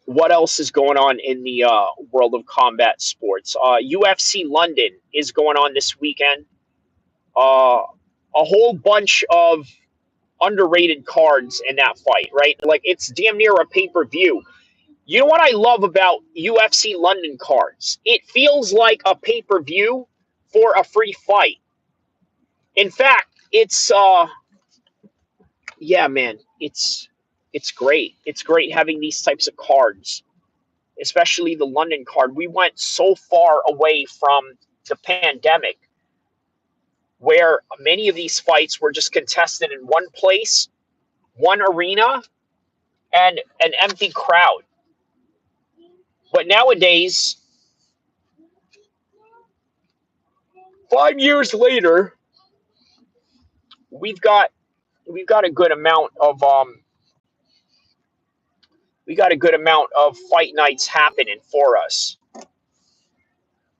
What else is going on in the world of combat sports? UFC London is going on this weekend. A whole bunch of underrated cards in that fight, right? Like, it's damn near a pay per view. You know what I love about UFC London cards? It feels like a pay per view for a free fight. In fact, it's yeah, man, it's great. It's great having these types of cards, especially the London card. We went so far away from the pandemic where many of these fights were just contested in one place, one arena, and an empty crowd. But nowadays, 5 years later, we've got we've got a good amount of fight nights happening for us,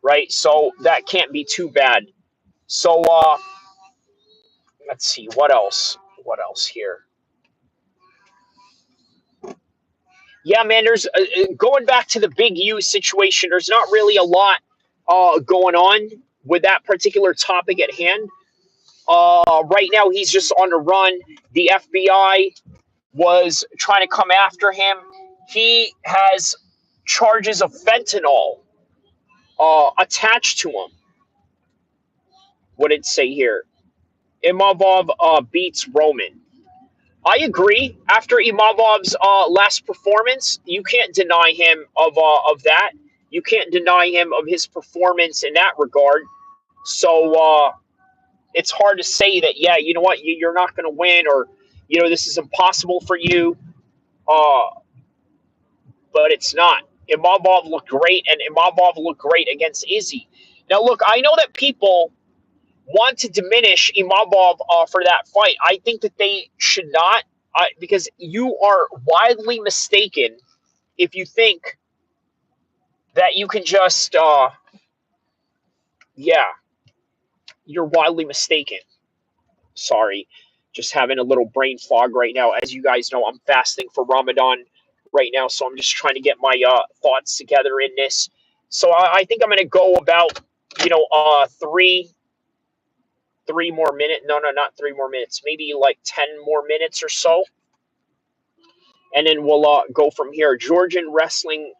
right? So that can't be too bad. So let's see what else. What else here? Yeah, man. There's going back to the Big U situation. There's not really a lot going on with that particular topic at hand. Right now, he's just on the run. The FBI was trying to come after him. He has charges of fentanyl attached to him. What did it say here? Imavov beats Roman. I agree. After Imavov's last performance, you can't deny him of that. You can't deny him of his performance in that regard. So it's hard to say that, yeah, you know what, you're not going to win, or this is impossible for you. Uh, but it's not. Imavov looked great, and Imavov looked great against Izzy. Now, look, I know that people want to diminish Imavov for that fight. I think that they should not, because you are widely mistaken if you think that you can just, yeah, you're wildly mistaken. Sorry, just having a little brain fog right now. As you guys know, I'm fasting for Ramadan right now, so I'm just trying to get my thoughts together in this. So I think I'm going to go about, three more minutes. No, not 3 more minutes. Maybe like 10 more minutes or so. And then we'll go from here. Georgian wrestling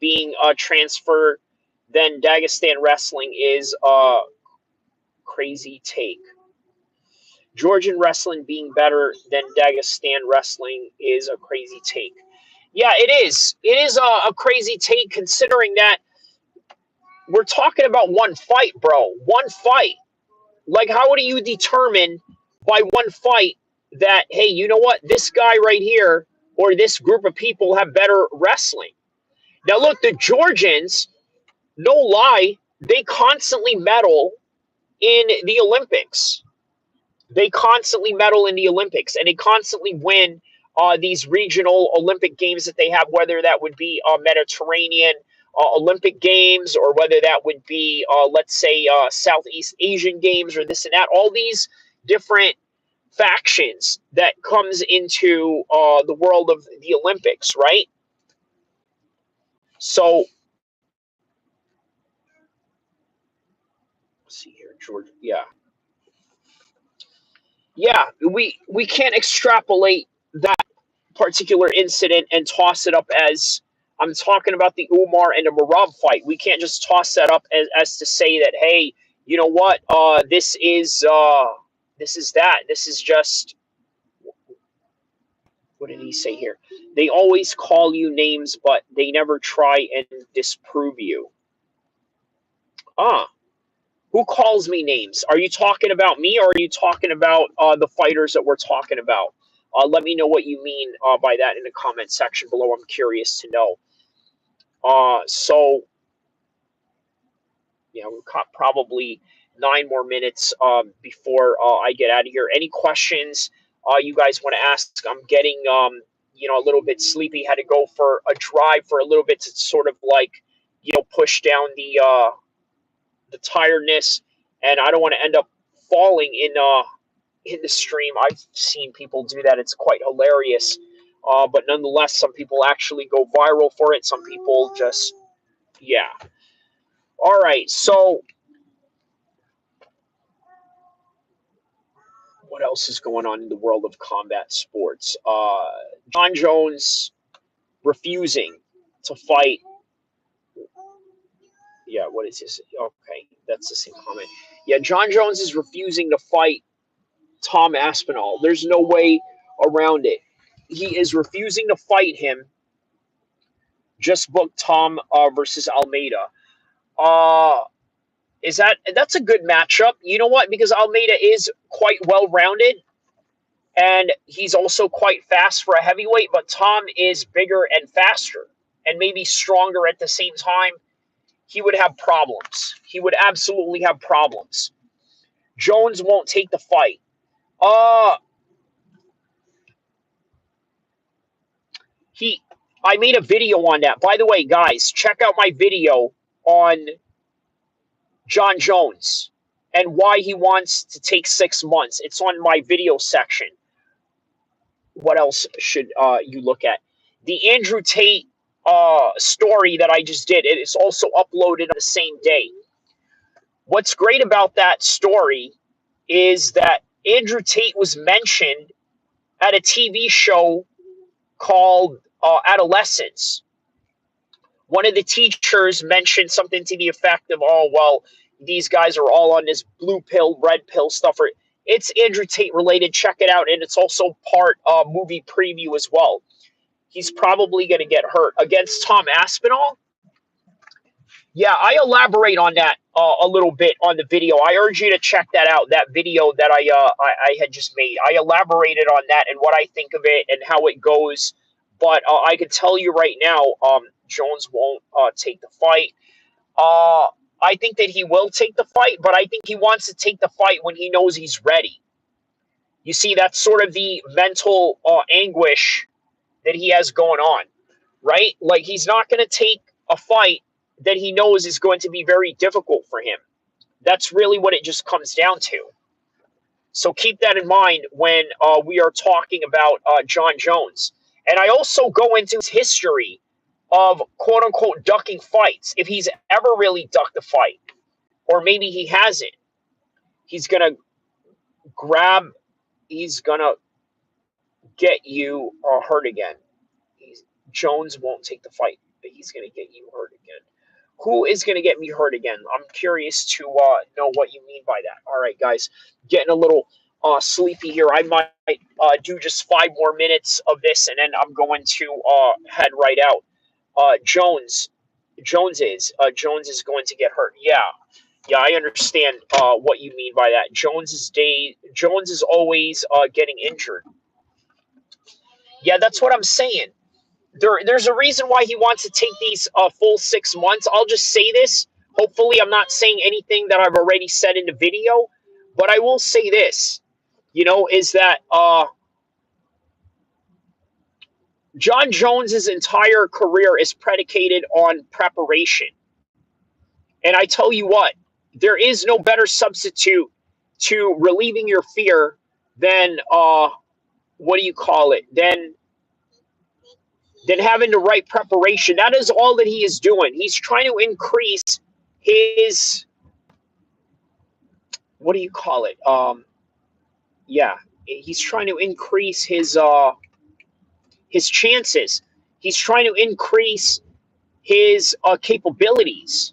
being transferred, then Dagestan wrestling is a crazy take. Georgian wrestling being better than Dagestan wrestling is a crazy take. Yeah, it is. It is a crazy take considering that we're talking about one fight, bro. One fight. Like, how do you determine by one fight that, hey, you know what? This guy right here or this group of people have better wrestling. Now, look, the Georgians, no lie, they constantly medal in the Olympics. They constantly medal in the Olympics, and they constantly win these regional Olympic games that they have, whether that would be Mediterranean Olympic Games or whether that would be, let's say, Southeast Asian Games or this and that. All these different factions that comes into the world of the Olympics, right? So, let's see here, Georgia. Yeah, yeah. We can't extrapolate that particular incident and toss it up as I'm talking about the Umar and the Marab fight. We can't just toss that up as to say that, hey, you know what? This is that. This is just what did he say here? They always call you names, but they never try and disprove you. Ah, who calls me names? Are you talking about me, or are you talking about the fighters that we're talking about? Let me know what you mean by that in the comment section below. I'm curious to know. So we've got probably 9 more minutes before I get out of here. Any questions you guys want to ask? I'm getting a little bit sleepy. Had to go for a drive for a little bit to sort of like push down the tiredness, and I don't want to end up falling in the stream. I've seen people do that. It's quite hilarious. But nonetheless, some people actually go viral for it. Some people just, yeah. All right. So, what else is going on in the world of combat sports? John Jones refusing to fight. Yeah, what is this? Okay, that's the same comment. Yeah, John Jones is refusing to fight Tom Aspinall. There's no way around it. He is refusing to fight him. Just booked Tom versus Almeida. Uh, that's a good matchup? You know what? Because Almeida is quite well rounded, and he's also quite fast for a heavyweight. But Tom is bigger and faster, and maybe stronger at the same time. He would have problems. He would absolutely have problems. Jones won't take the fight. Uh, he I made a video on that. By the way, guys, check out my video on John Jones and why he wants to take 6 months. It's on my video section. What else should you look at? The Andrew Tate story that I just did, it is also uploaded on the same day. What's great about that story is that Andrew Tate was mentioned at a TV show called Adolescence. One of the teachers mentioned something to the effect of, oh, well, these guys are all on this blue pill, red pill stuff. It's Andrew Tate related. Check it out. And it's also part movie preview as well. He's probably going to get hurt against Tom Aspinall. Yeah, I elaborate on that a little bit on the video. I urge you to check that out. That video that I had just made. I elaborated on that and what I think of it and how it goes. But I can tell you right now, Jones won't take the fight. I think that he will take the fight, but I think he wants to take the fight when he knows he's ready. You see, that's sort of the mental anguish that he has going on, right? Like, he's not going to take a fight that he knows is going to be very difficult for him. That's really what it just comes down to. So keep that in mind when we are talking about John Jones. And I also go into his history of quote unquote ducking fights. If he's ever really ducked a fight, or maybe he hasn't, he's going to grab, he's going to get you hurt again. Jones won't take the fight, but he's going to get you hurt again. Who is going to get me hurt again? I'm curious to know what you mean by that. All right, guys, getting a little sleepy here. I might do just 5 more minutes of this, and then I'm going to head right out. Jones is going to get hurt. Yeah, Yeah, I understand what you mean by that. Jones is always getting injured. Yeah, that's what I'm saying. There's a reason why he wants to take these full 6 months. I'll just say this. Hopefully, I'm not saying anything that I've already said in the video, but I will say this. Is that John Jones's entire career is predicated on preparation. And I tell you what, there is no better substitute to relieving your fear than what do you call it? Than having the right preparation. That is all that he is doing. He's trying to increase his what do you call it? Yeah, he's trying to increase his chances. He's trying to increase his capabilities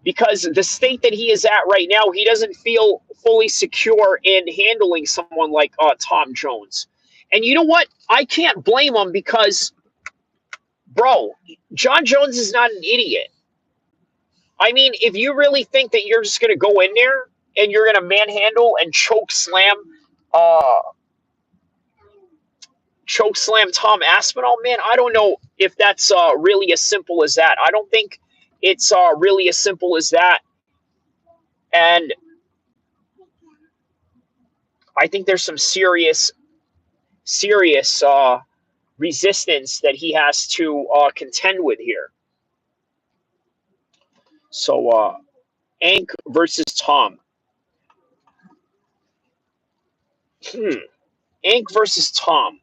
because the state that he is at right now, he doesn't feel fully secure in handling someone like Tom Jones. And you know what? I can't blame him because, bro, John Jones is not an idiot. I mean, if you really think that you're just going to go in there and you're going to manhandle and uh, choke slam Tom Aspinall, man, I don't know if that's really as simple as that. I don't think it's really as simple as that. And I think there's some serious resistance that he has to contend with here. So, Ank versus Tom. Ank versus Tom.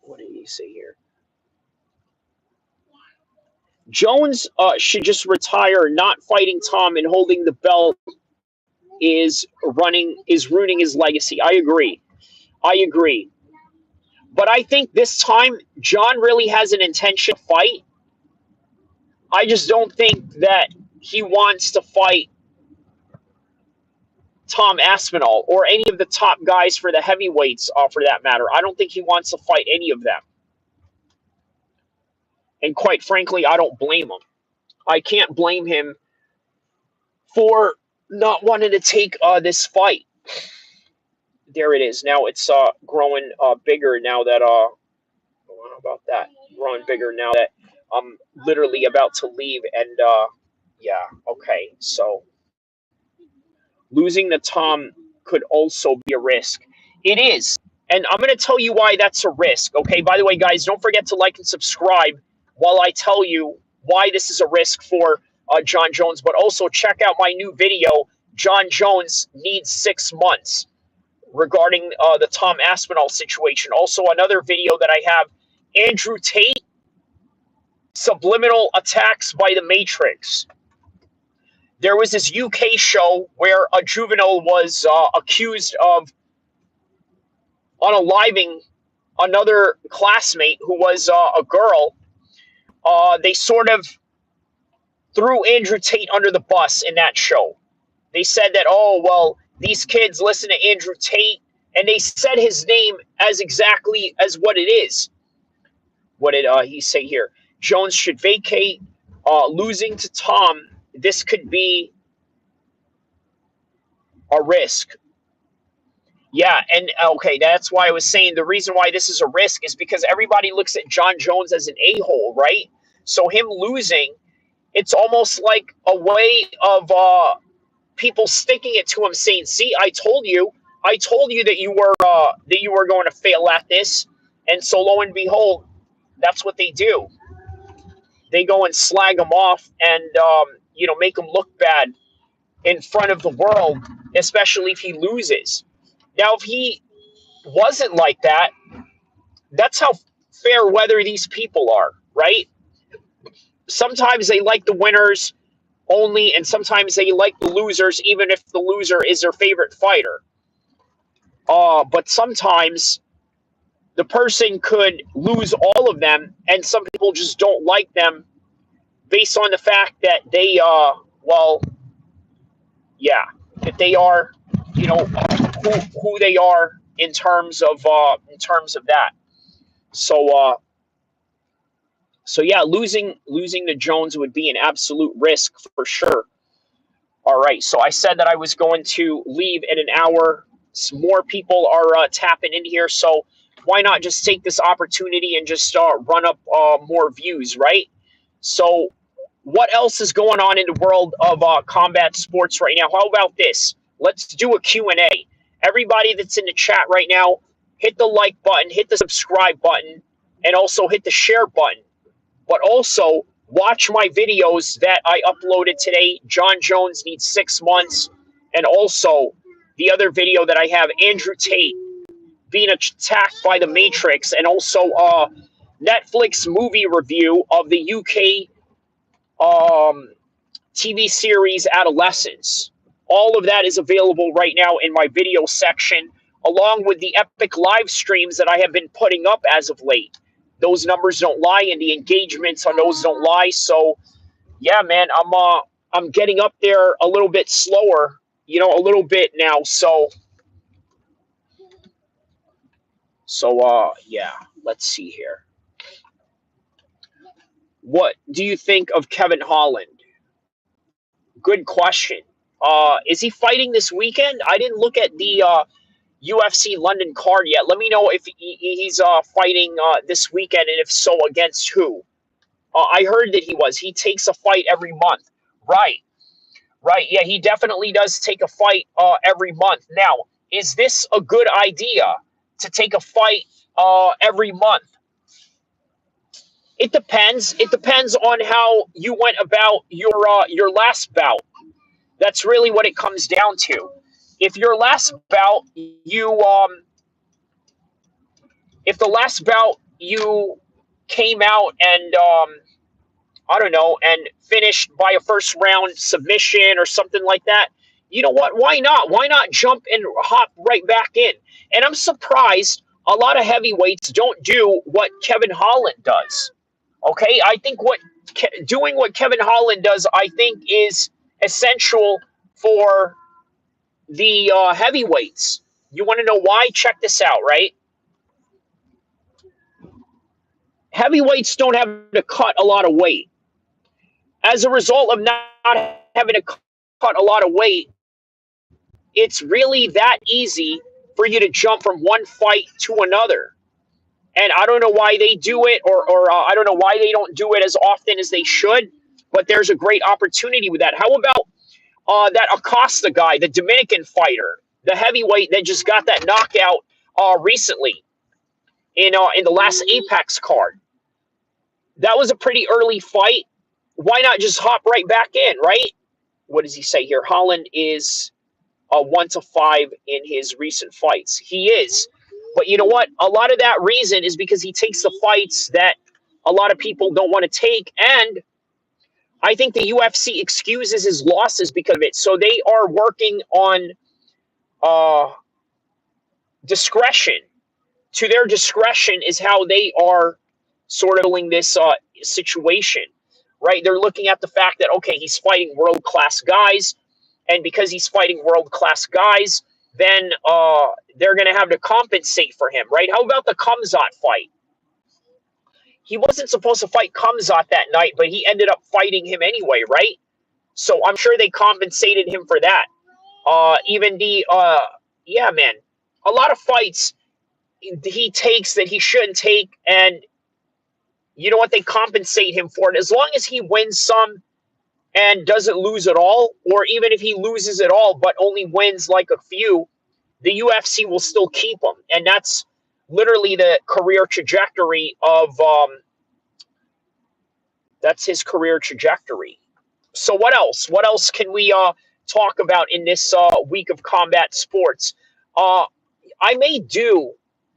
What did he say here? Jones should just retire. Not fighting Tom and holding the belt is ruining his legacy. I agree. I agree. But I think this time John really has an intention to fight. I just don't think that he wants to fight Tom Aspinall or any of the top guys for the heavyweights, for that matter. I don't think he wants to fight any of them. And quite frankly, I don't blame him. I can't blame him for not wanting to take this fight. There it is. Now it's growing bigger now that how about that? Growing bigger now that I'm literally about to leave and yeah, okay. So losing to Tom could also be a risk. It is. And I'm going to tell you why that's a risk. Okay, by the way, guys, don't forget to like and subscribe while I tell you why this is a risk for John Jones. But also check out my new video, John Jones Needs 6 Months, regarding the Tom Aspinall situation. Also, another video that I have, Andrew Tate, Subliminal Attacks by the Matrix. There was this UK show where a juvenile was accused of unaliving another classmate who was a girl. They sort of threw Andrew Tate under the bus in that show. They said that, oh, well, these kids listen to Andrew Tate, and they said his name as exactly as what it is. What did he say here? Jones should vacate. Losing to Tom, this could be a risk. Yeah, and okay, that's why I was saying the reason why this is a risk is because everybody looks at John Jones as an a-hole, right? So him losing, it's almost like a way of people sticking it to him, saying, "See, I told you that you were going to fail at this." And so, lo and behold, that's what they do. They go and slag him off and make him look bad in front of the world, especially if he loses. Now, if he wasn't like that, that's how fair weather these people are, right? Sometimes they like the winners only, and sometimes they like the losers, even if the loser is their favorite fighter. But sometimes the person could lose all of them, and some people just don't like them based on the fact that they, that they are, who they are in terms of that. So So yeah, losing to Jones would be an absolute risk for sure. All right, so I said that I was going to leave in an hour. Some more people are tapping in here, so why not just take this opportunity and just run up more views, right? So, what else is going on in the world of combat sports right now? How about this? Let's do a Q&A. Everybody that's in the chat right now, hit the like button, hit the subscribe button, and also hit the share button. But also watch my videos that I uploaded today. John Jones needs 6 months. And also the other video that I have, Andrew Tate being attacked by the Matrix. And also Netflix movie review of the UK TV series Adolescence. All of that is available right now in my video section, along with the epic live streams that I have been putting up as of late. Those numbers don't lie, and the engagements on those don't lie. So, yeah, man, I'm getting up there a little bit slower, a little bit now. Yeah, let's see here. What do you think of Kevin Holland? Good question. Is he fighting this weekend? I didn't look at the UFC London card yet. Let me know if he's fighting this weekend, and if so, against who. I heard that he was. He takes a fight every month. Right, right. Yeah, he definitely does take a fight every month. Now, is this a good idea to take a fight every month? It depends. It depends on how you went about your last bout. That's really what it comes down to. If your last bout you if the last bout you came out and I don't know, and finished by a first round submission or something like that, you know what? Why not? Why not jump and hop right back in? And I'm surprised a lot of heavyweights don't do what Kevin Holland does. Okay, I think doing what Kevin Holland does, I think, is essential for the heavyweights. You want to know why? Check this out, right? Heavyweights don't have to cut a lot of weight. As a result of not having to cut a lot of weight, it's really that easy for you to jump from one fight to another. And I don't know why they do it, or I don't know why they don't do it as often as they should, but there's a great opportunity with that. How about that Acosta guy, the Dominican fighter, the heavyweight that just got that knockout recently in the last Apex card? That was a pretty early fight. Why not just hop right back in, right? What does he say here? Holland is a 1-5 in his recent fights. He is. But you know what? A lot of that reason is because he takes the fights that a lot of people don't want to take. And I think the UFC excuses his losses because of it. So they are working on uh, discretion. To their discretion is how they are sort of doing this situation, right? They're looking at the fact that, okay, he's fighting world-class guys, and because he's fighting world-class guys, then they're going to have to compensate for him, right? How about the Khamzat fight? He wasn't supposed to fight Khamzat that night, but he ended up fighting him anyway, right? So I'm sure they compensated him for that. Even yeah, man, a lot of fights he takes that he shouldn't take, and you know what? They compensate him for it. As long as he wins some and doesn't lose at all, or even if he loses at all but only wins like a few, the UFC will still keep him. And that's literally the career trajectory of that's his career trajectory. So what else? What else can we talk about in this week of combat sports? I may do.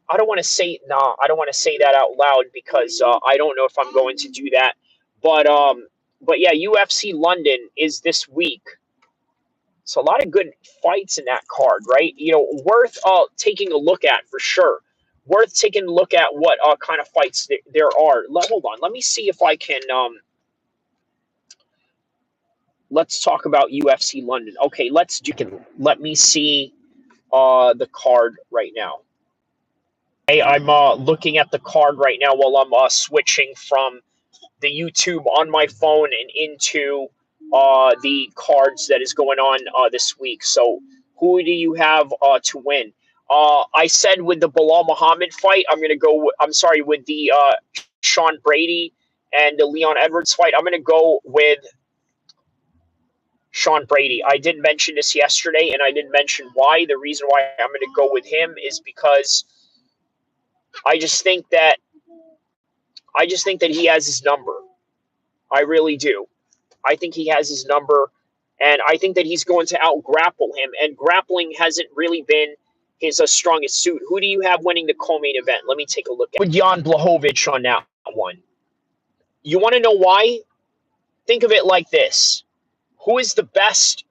I don't want to say I don't want to say that out loud because I don't know if I'm going to do that. But yeah, UFC London is this week. So a lot of good fights in that card, right? Worth taking a look at for sure. Worth taking a look at what kind of fights there are. Hold on, let me see if I can. Let's talk about UFC London. Okay, let me see the card right now. Okay, I'm looking at the card right now while I'm switching from the YouTube on my phone and into the cards that is going on this week. So who do you have to win? I said with the Bilal Muhammad fight, I'm going to go. I'm sorry, with the Sean Brady and the Leon Edwards fight, I'm going to go with Sean Brady. I did mention this yesterday, and I didn't mention why. The reason why I'm going to go with him is because I just think that he has his number. I really do. I think he has his number, and I think that he's going to out-grapple him. And grappling hasn't really been his strongest suit. Who do you have winning the co-main event? Let me take a look at with Jan Blachowicz on that one. You want to know why? Think of it like this: who is the best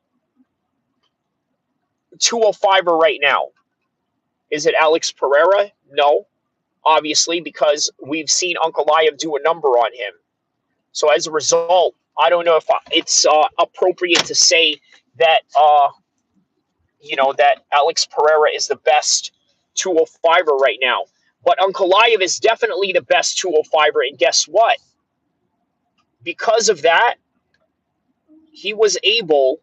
205er right now? Is it Alex Pereira? No, obviously, because we've seen Ankalaev do a number on him. So as a result, I don't know if it's appropriate to say that that Alex Pereira is the best 205er right now. But Ankalaev is definitely the best 205er, and guess what? Because of that, he was able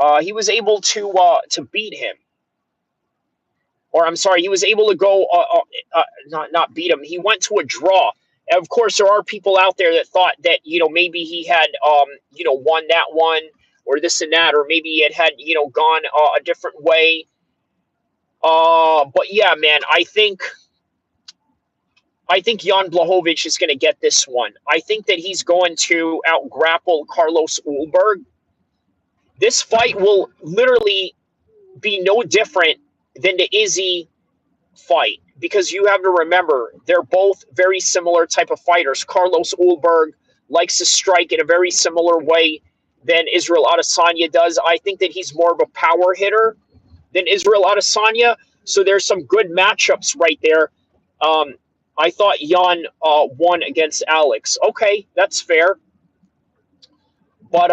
to beat him. Or I'm sorry, he was able to go not beat him. He went to a draw. And of course, there are people out there that thought that maybe he had won that one or this and that, or maybe it had gone a different way. But yeah, man, I think Jan Blachowicz is going to get this one. I think that he's going to out-grapple Carlos Ulberg. This fight will literally be no different than the Izzy fight, because you have to remember they're both very similar type of fighters. Carlos Ulberg likes to strike in a very similar way than Israel Adesanya does. I think that he's more of a power hitter than Israel Adesanya, so there's some good matchups right there. I thought Jan won against Alex. Okay, that's fair, but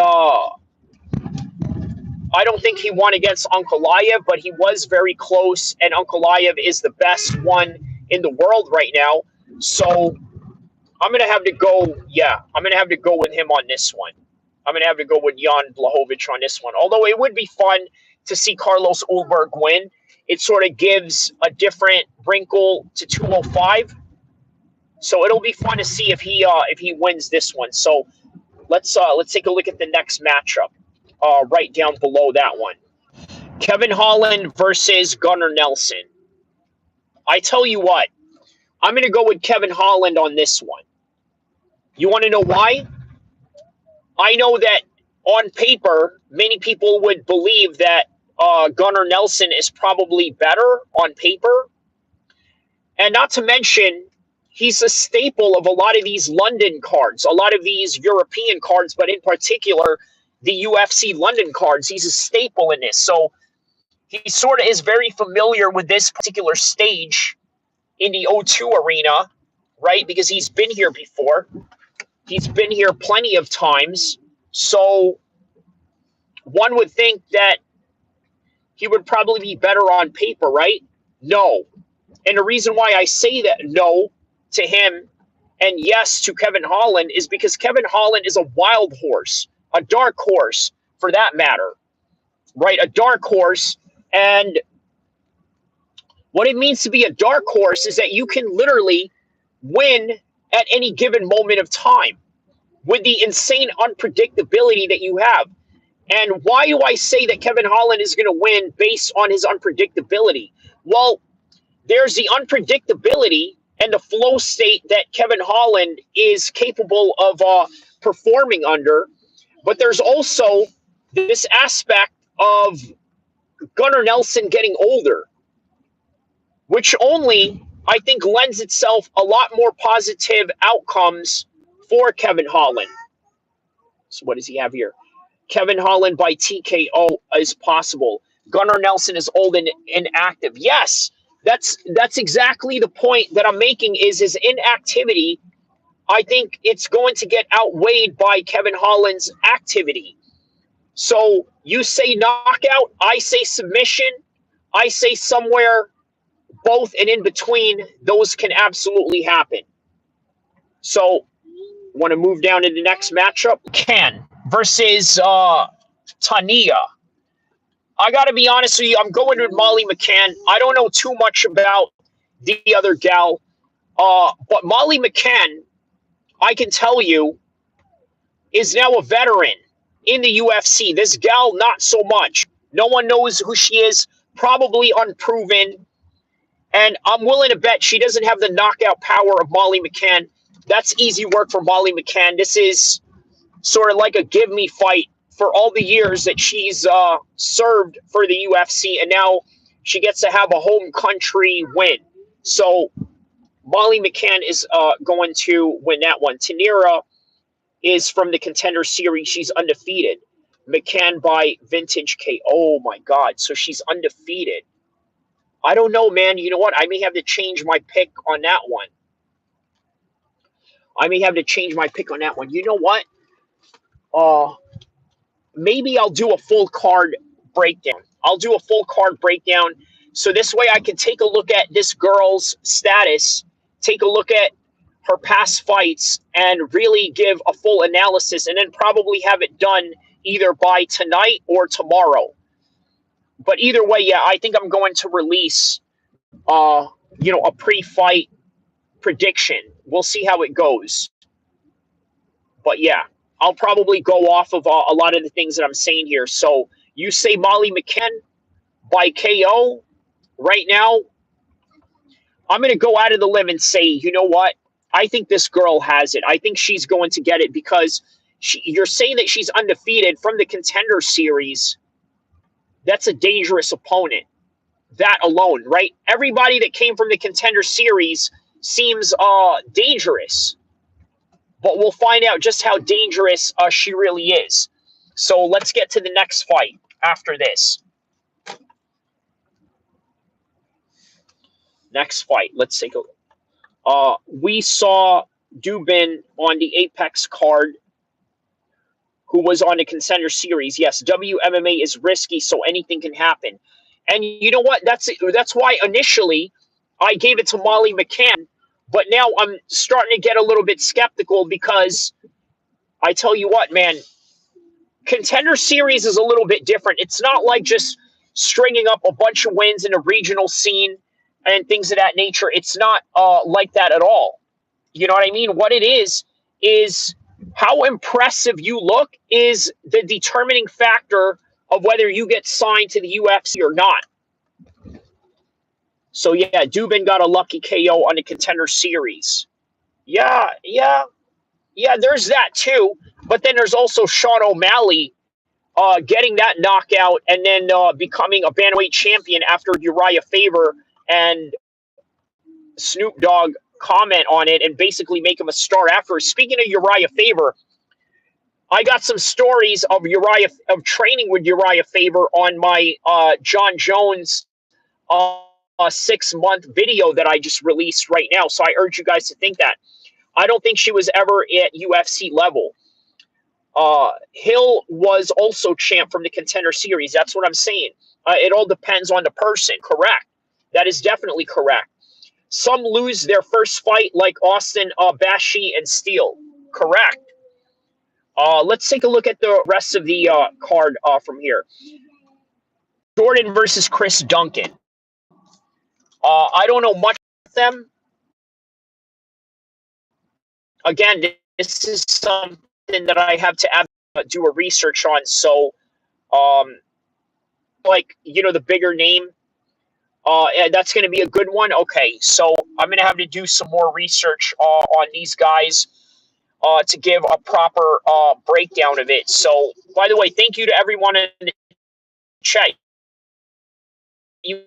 I don't think he won against Ankalaev, but he was very close, and Ankalaev is the best one in the world right now. So I'm going to have to go, I'm going to have to go with him on this one. I'm going to have to go with Jan Blachowicz on this one. Although it would be fun to see Carlos Ulberg win. It sort of gives a different wrinkle to 205. So it'll be fun to see if he wins this one. So let's take a look at the next matchup. Right down below that one. Kevin Holland versus Gunnar Nelson. I tell you what, I'm going to go with Kevin Holland on this one. You want to know why? I know that on paper, many people would believe that Gunnar Nelson is probably better on paper. And not to mention, he's a staple of a lot of these London cards, a lot of these European cards, but in particular, the UFC London cards. He's a staple in this. So he sort of is very familiar with this particular stage in the O2 arena, right? Because he's been here before. He's been here plenty of times. So one would think that he would probably be better on paper, right? No. And the reason why I say that no to him and yes to Kevin Holland is because Kevin Holland is a wild horse, a dark horse for that matter, right? A dark horse. And what it means to be a dark horse is that you can literally win at any given moment of time with the insane unpredictability that you have. And why do I say that Kevin Holland is going to win based on his unpredictability? Well, there's the unpredictability and the flow state that Kevin Holland is capable of performing under. But there's also this aspect of Gunnar Nelson getting older, which only, I think, lends itself a lot more positive outcomes for Kevin Holland. So what does he have here? Kevin Holland by TKO is possible. Gunnar Nelson is old and inactive. Yes, that's exactly the point that I'm making is his inactivity. I think it's going to get outweighed by Kevin Holland's activity. So you say knockout, I say submission, I say somewhere both and in between, those can absolutely happen. So, want to move down to the next matchup? Ken versus Tania. I got to be honest with you. I'm going with Molly McCann. I don't know too much about the other gal, but Molly McCann, I can tell you, is now a veteran in the UFC. This gal, not so much. No one knows who she is, probably unproven. And I'm willing to bet she doesn't have the knockout power of Molly McCann. That's easy work for Molly McCann. This is sort of like a give me fight for all the years that she's served for the UFC. And now she gets to have a home country win. So Molly McCann is going to win that one. Tanira is from the Contender Series. She's undefeated. McCann by Vintage K. Oh my God. So she's undefeated. I don't know, man. You know what? I may have to change my pick on that one. You know what? Maybe I'll do a full card breakdown. So this way I can take a look at this girl's status, take a look at her past fights, and really give a full analysis, and then probably have it done either by tonight or tomorrow. But either way, yeah, I think I'm going to release, a pre-fight prediction. We'll see how it goes. But yeah, I'll probably go off of a lot of the things that I'm saying here. So you say Molly McCann by KO right now. I'm going to go out of the limb and say, you know what? I think this girl has it. I think she's going to get it because you're saying that she's undefeated from the Contender Series. That's a dangerous opponent. That alone, right? Everybody that came from the Contender Series seems dangerous. But we'll find out just how dangerous she really is. So let's get to the next fight after this. Next fight. Let's take a look. We saw Dubin on the Apex card, who was on the Contender Series. Yes, WMMA is risky, so anything can happen. And you know what? That's why initially I gave it to Molly McCann, but now I'm starting to get a little bit skeptical because I tell you what, man, Contender Series is a little bit different. It's not like just stringing up a bunch of wins in a regional scene and things of that nature. It's not like that at all. You know what I mean? What it is how impressive you look is the determining factor of whether you get signed to the UFC or not. So yeah, Dubin got a lucky KO on the Contender Series. Yeah, there's that too. But then there's also Sean O'Malley getting that knockout and then becoming a bantamweight champion after Uriah Faber and Snoop Dogg comment on it and basically make him a star after. Speaking of Uriah Faber, I got some stories of training with Uriah Faber on my John Jones 6-month video that I just released right now. So I urge you guys to think that. I don't think she was ever at UFC level. Hill was also champ from the Contender Series. That's what I'm saying. It all depends on the person. Correct. That is definitely correct. Some lose their first fight like Austin, Bashi, and Steele. Correct. Let's take a look at the rest of the card from here. Jordan versus Chris Duncan. I don't know much about them. Again, this is something that I have to do a research on. So, the bigger name, that's going to be a good one. Okay, so I'm going to have to do some more research on these guys to give a proper breakdown of it. So, by the way, thank you to everyone in the chat. You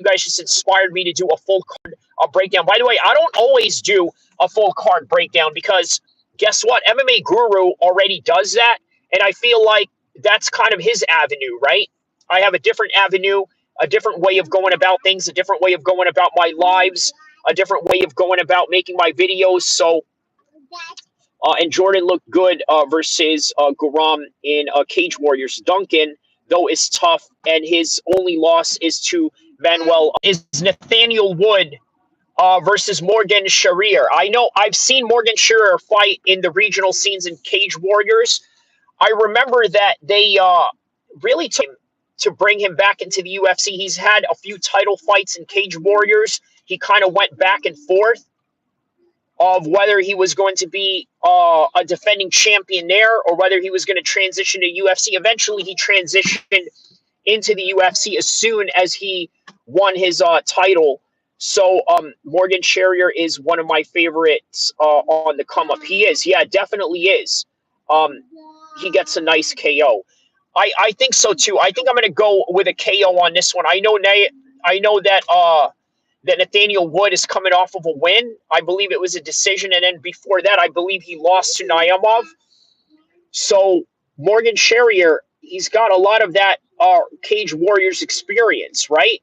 guys just inspired me to do a full card breakdown. By the way, I don't always do a full card breakdown because guess what? MMA Guru already does that, and I feel like that's kind of his avenue, right? I have a different avenue, a different way of going about things, a different way of going about my lives, a different way of going about making my videos. So, and Jordan looked good versus Guram in Cage Warriors. Duncan, though, is tough, and his only loss is to Nathaniel Wood versus Morgan Sharir. I know I've seen Morgan Sharir fight in the regional scenes in Cage Warriors. I remember that they really took him to bring him back into the UFC. He's had a few title fights in Cage Warriors. He kind of went back and forth of whether he was going to be a defending champion there or whether he was going to transition to UFC. Eventually, he transitioned into the UFC as soon as he won his title. So Morgan Sharir is one of my favorites on the come up. He is, yeah, definitely is. He gets a nice KO. I think so too. I think I'm going to go with a KO on this one. I know that Nathaniel Wood is coming off of a win. I believe it was a decision, and then before that, I believe he lost to Naimov. So Morgan Sharir, he's got a lot of that Cage Warriors experience, right?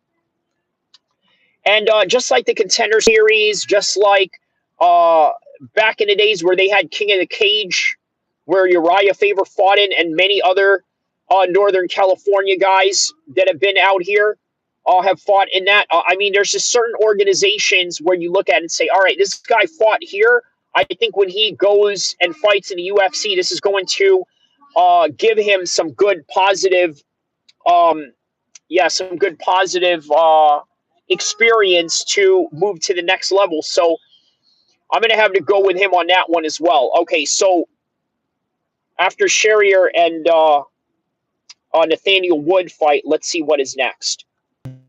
And just like the Contender Series, just like back in the days where they had King of the Cage, where Uriah Faber fought in, and many other Northern California guys that have been out here have fought in that. I mean, there's just certain organizations where you look at it and say, all right, this guy fought here. I think when he goes and fights in the UFC, this is going to give him some good positive, some good positive experience to move to the next level. So I'm going to have to go with him on that one as well. Okay, so after Sharir and Nathaniel Wood fight, let's see what is next.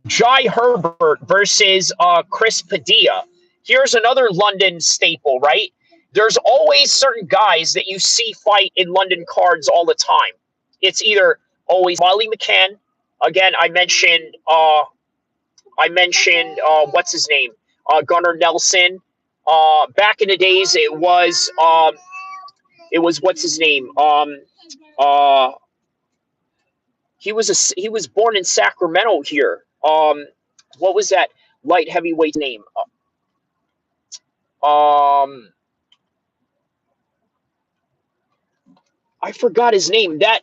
Jai Herbert versus Chris Padilla. Here's another London staple, right? There's always certain guys that you see fight in London cards all the time. It's either always Molly McCann. Again, I mentioned what's his name, Gunnar Nelson. Back in the days, it was what's his name. He was born in Sacramento here. What was that light heavyweight name? I forgot his name. That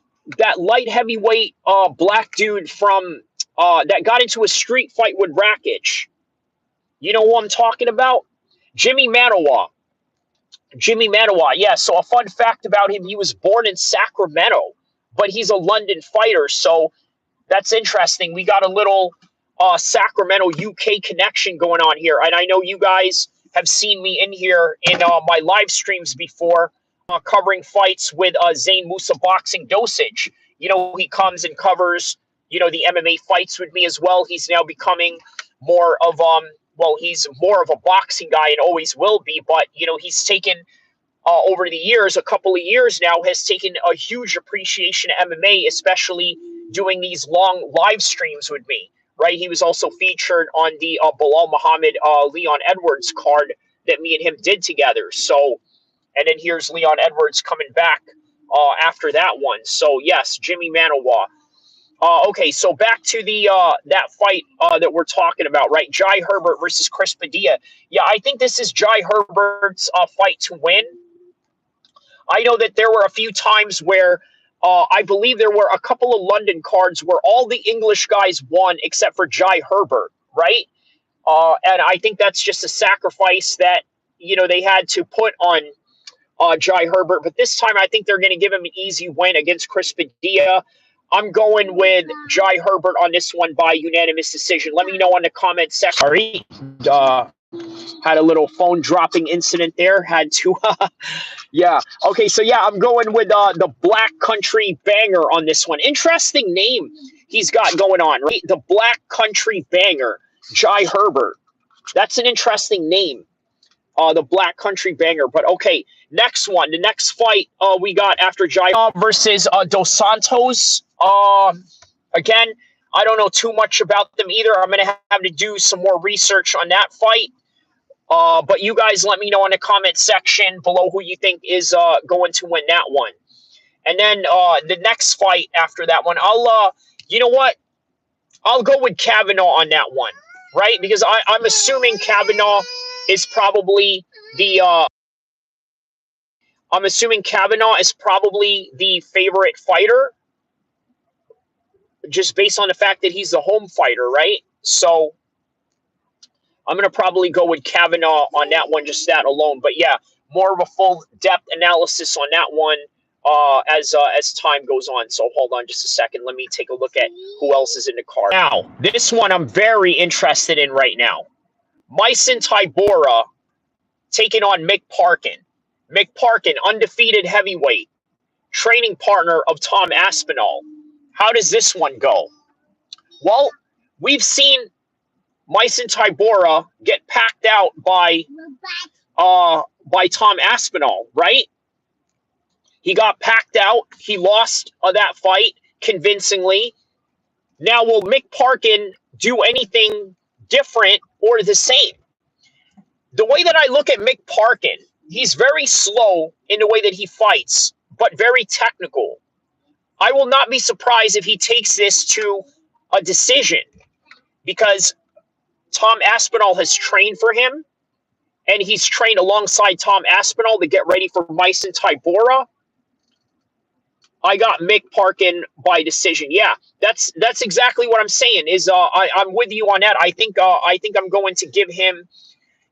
light heavyweight black dude from that got into a street fight with Rakic. You know who I'm talking about? Jimmy Manawa. Jimmy Manawa. Yeah. So a fun fact about him: he was born in Sacramento, but he's a London fighter. So that's interesting. We got a little Sacramento, UK connection going on here. And I know you guys have seen me in here in my live streams before covering fights with Zane Musa Boxing Dosage. You know, he comes and covers, the MMA fights with me as well. He's now becoming more of, he's more of a boxing guy and always will be. But, he's taken over the years, a couple of years now, has taken a huge appreciation of MMA, especially doing these long live streams with me, right? He was also featured on the Bilal Muhammad Leon Edwards card that me and him did together. So, and then here's Leon Edwards coming back after that one. So yes, Jimmy Manawa. Okay, so back to the that fight that we're talking about, right? Jai Herbert versus Chris Padilla. Yeah, I think this is Jai Herbert's fight to win. I know that there were a few times where I believe there were a couple of London cards where all the English guys won except for Jai Herbert, right? And I think that's just a sacrifice that, they had to put on Jai Herbert. But this time I think they're going to give him an easy win against Chris Padilla. I'm going with Jai Herbert on this one by unanimous decision. Let me know on the comment section. Sorry, had a little phone dropping incident there. Had to, yeah. Okay, so yeah, I'm going with the Black Country Banger on this one. Interesting name he's got going on, right? The Black Country Banger, Jai Herbert. That's an interesting name, the Black Country Banger. But okay, next one. The next fight we got after Jai versus Dos Santos. Again, I don't know too much about them either. I'm going to have to do some more research on that fight. But you guys let me know in the comment section below who you think is going to win that one. And then the next fight after that one, you know what? I'll go with Kavanaugh on that one, right? Because I'm assuming Kavanaugh is probably the favorite fighter, just based on the fact that he's the home fighter, right? So I'm going to probably go with Kavanaugh on that one, just that alone. But yeah, more of a full depth analysis on that one as time goes on. So hold on just a second. Let me take a look at who else is in the card. Now, this one I'm very interested in right now. Myson Tybura taking on Mick Parkin. Mick Parkin, undefeated heavyweight, training partner of Tom Aspinall. How does this one go? Well, we've seen Myson Tybura get packed out by Tom Aspinall, right? He got packed out. He lost that fight convincingly. Now, will Mick Parkin do anything different or the same? The way that I look at Mick Parkin, he's very slow in the way that he fights, but very technical. I will not be surprised if he takes this to a decision because Tom Aspinall has trained for him, and he's trained alongside Tom Aspinall to get ready for Myson Tybura. I got Mick Parkin by decision. Yeah, that's exactly what I'm saying. I'm with you on that. I think I'm going to give him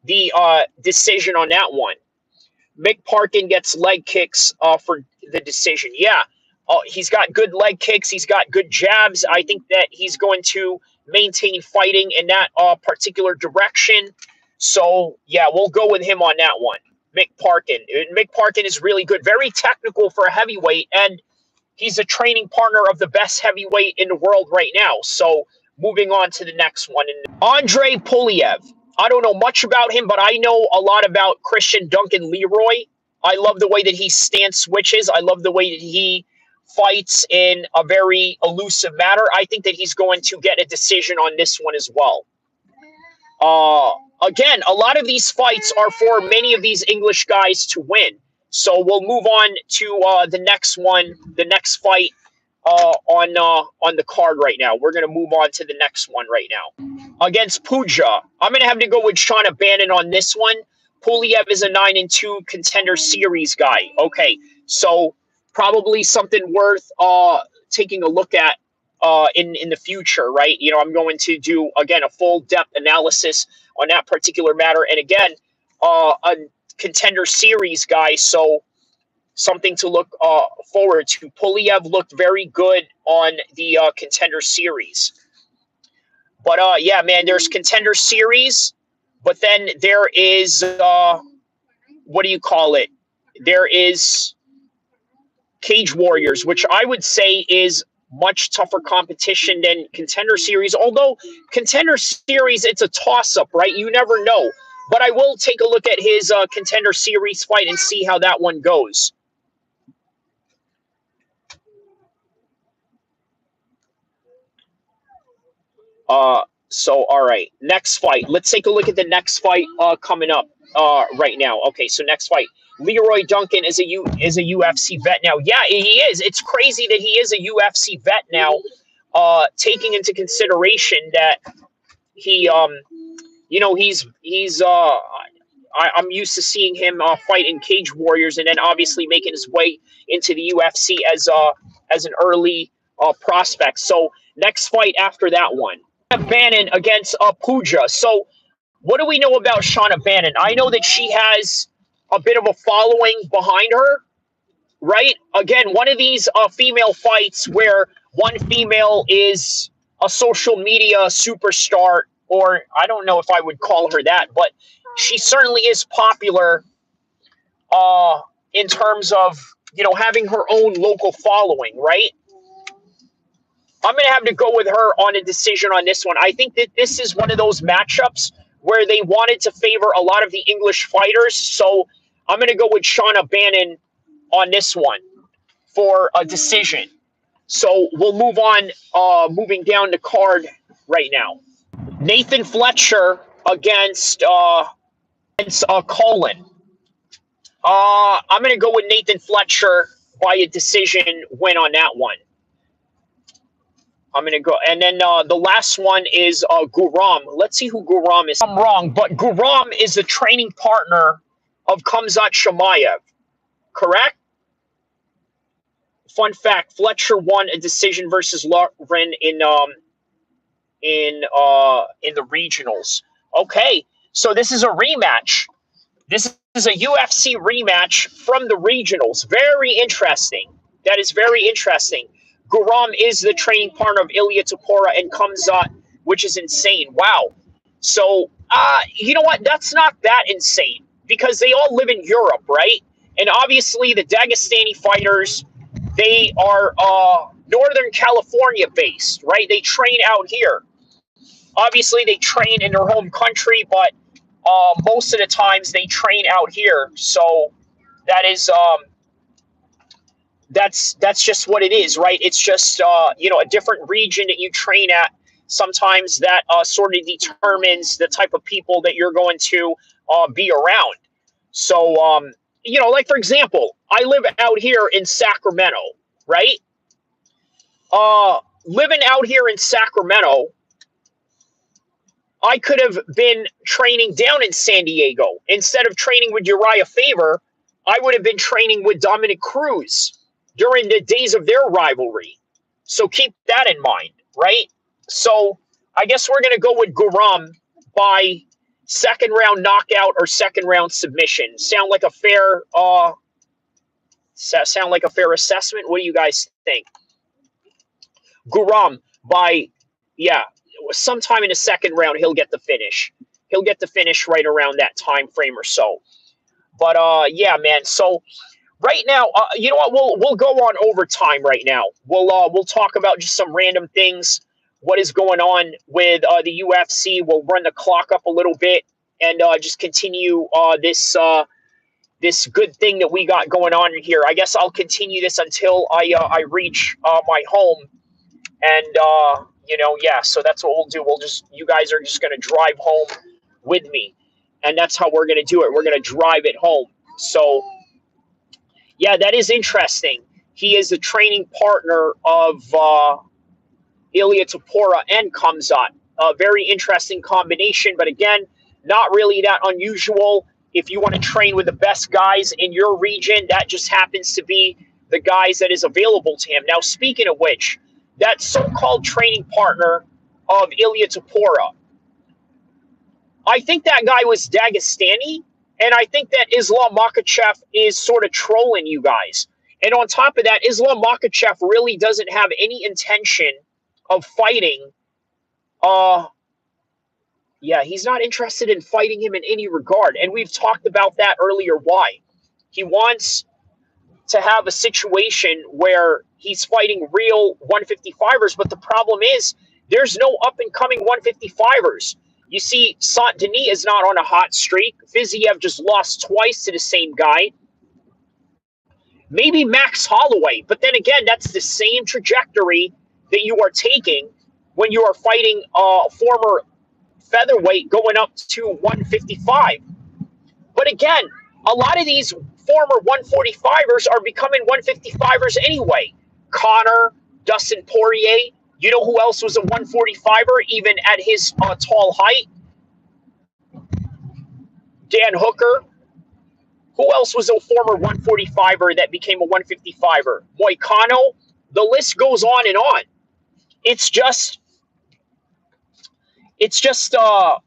the decision on that one. Mick Parkin gets leg kicks for the decision. Yeah, he's got good leg kicks. He's got good jabs. I think that he's going to maintain fighting in that particular direction. So, yeah, we'll go with him on that one. Mick Parkin. Mick Parkin is really good. Very technical for a heavyweight, and he's a training partner of the best heavyweight in the world right now. So, moving on to the next one. Andre Puliev. I don't know much about him, but I know a lot about Christian Duncan Leroy. I love the way that he stance switches. I love the way that he fights in a very elusive manner. I think that he's going to get a decision on this one as well. Again, a lot of these fights are for many of these English guys to win. So we'll move on to the next one, the next fight on the card right now. We're going to move on to the next one right now. Against Puja, I'm going to have to go with Shauna Bannon on this one. Puliev is a 9-2 contender series guy. Okay, so probably something worth taking a look at in the future, right? You know, I'm going to do, again, a full depth analysis on that particular matter. And again, a contender series guy, so something to look forward to. Puliev looked very good on the contender series. But yeah, man, there's contender series, but then there is, what do you call it? There is Cage Warriors, which I would say is much tougher competition than contender series. Although contender series, it's a toss-up, right? You never know. But I will take a look at his contender series fight and see how that one goes. So, all right, next fight. Let's take a look at the next fight coming up right now. Okay, so next fight. Leroy Duncan is a UFC vet now. Yeah, he is. It's crazy that he is a UFC vet now, taking into consideration that he, you know, I'm used to seeing him fight in Cage Warriors, and then obviously making his way into the UFC as an early prospect. So next fight after that one, Bannon against Puja. So what do we know about Shauna Bannon? I know that she has a bit of a following behind her, right? Again, one of these female fights where one female is a social media superstar, or I don't know if I would call her that, but she certainly is popular in terms of, you know, having her own local following, right? I'm going to have to go with her on a decision on this one. I think that this is one of those matchups where they wanted to favor a lot of the English fighters. So I'm going to go with Shauna Bannon on this one for a decision. So we'll move on, moving down the card right now. Nathan Fletcher against Colin. I'm going to go with Nathan Fletcher by a decision win on that one. I'm going to go. And then the last one is Guram. Let's see who Guram is. I'm wrong, but Guram is the training partner of Khamzat Chimaev. Correct? Fun fact, Fletcher won a decision versus Lauren in the regionals. Okay, so this is a rematch. This is a UFC rematch from the regionals. Very interesting. That is very interesting. Guram is the training partner of Ilya Tapora and Kamzat, which is insane. Wow. So, you know what? That's not that insane because they all live in Europe, right? And obviously, the Dagestani fighters, they are Northern California based, right? They train out here. Obviously, they train in their home country, but most of the times they train out here. So that is that's just what it is, right? It's just a different region that you train at. Sometimes that sort of determines the type of people that you're going to be around. So like for example, I live out here in Sacramento, right? Living out here in Sacramento, I could have been training down in San Diego. Instead of training with Uriah Faber, I would have been training with Dominic Cruz during the days of their rivalry. So keep that in mind, right? So I guess we're going to go with Guram by second round knockout or second round submission. Sound like a fair assessment? What do you guys think? Guram by, yeah, sometime in the second round he'll get the finish. He'll get the finish right around that time frame or so. But yeah, man. So right now, you know what? We'll go on overtime right now. We'll talk about just some random things. What is going on with the UFC? We'll run the clock up a little bit and just continue this good thing that we got going on here. I guess I'll continue this until I reach my home. And yeah, so that's what we'll do. You guys are just gonna drive home with me, and that's how we're gonna do it. We're gonna drive it home. So yeah, that is interesting. He is the training partner of Ilya Tapora and Kamzat. A very interesting combination, but again, not really that unusual. If you want to train with the best guys in your region, that just happens to be the guys that is available to him. Now, speaking of which, that so-called training partner of Ilya Tapora, I think that guy was Dagestani, and I think that Islam Makhachev is sort of trolling you guys. And on top of that, Islam Makhachev really doesn't have any intention of fighting. Yeah, he's not interested in fighting him in any regard. And we've talked about that earlier. Why? He wants to have a situation where he's fighting real 155ers, but the problem is there's no up and coming 155ers. You see, Saint Denis is not on a hot streak. Fiziev just lost twice to the same guy. Maybe Max Holloway, but then again, that's the same trajectory that you are taking when you are fighting a former featherweight going up to 155. But again, a lot of these former 145ers are becoming 155ers anyway. Connor, Dustin Poirier. You know who else was a 145er even at his tall height? Dan Hooker. Who else was a former 145er that became a 155er? Moicano. The list goes on and on. It's just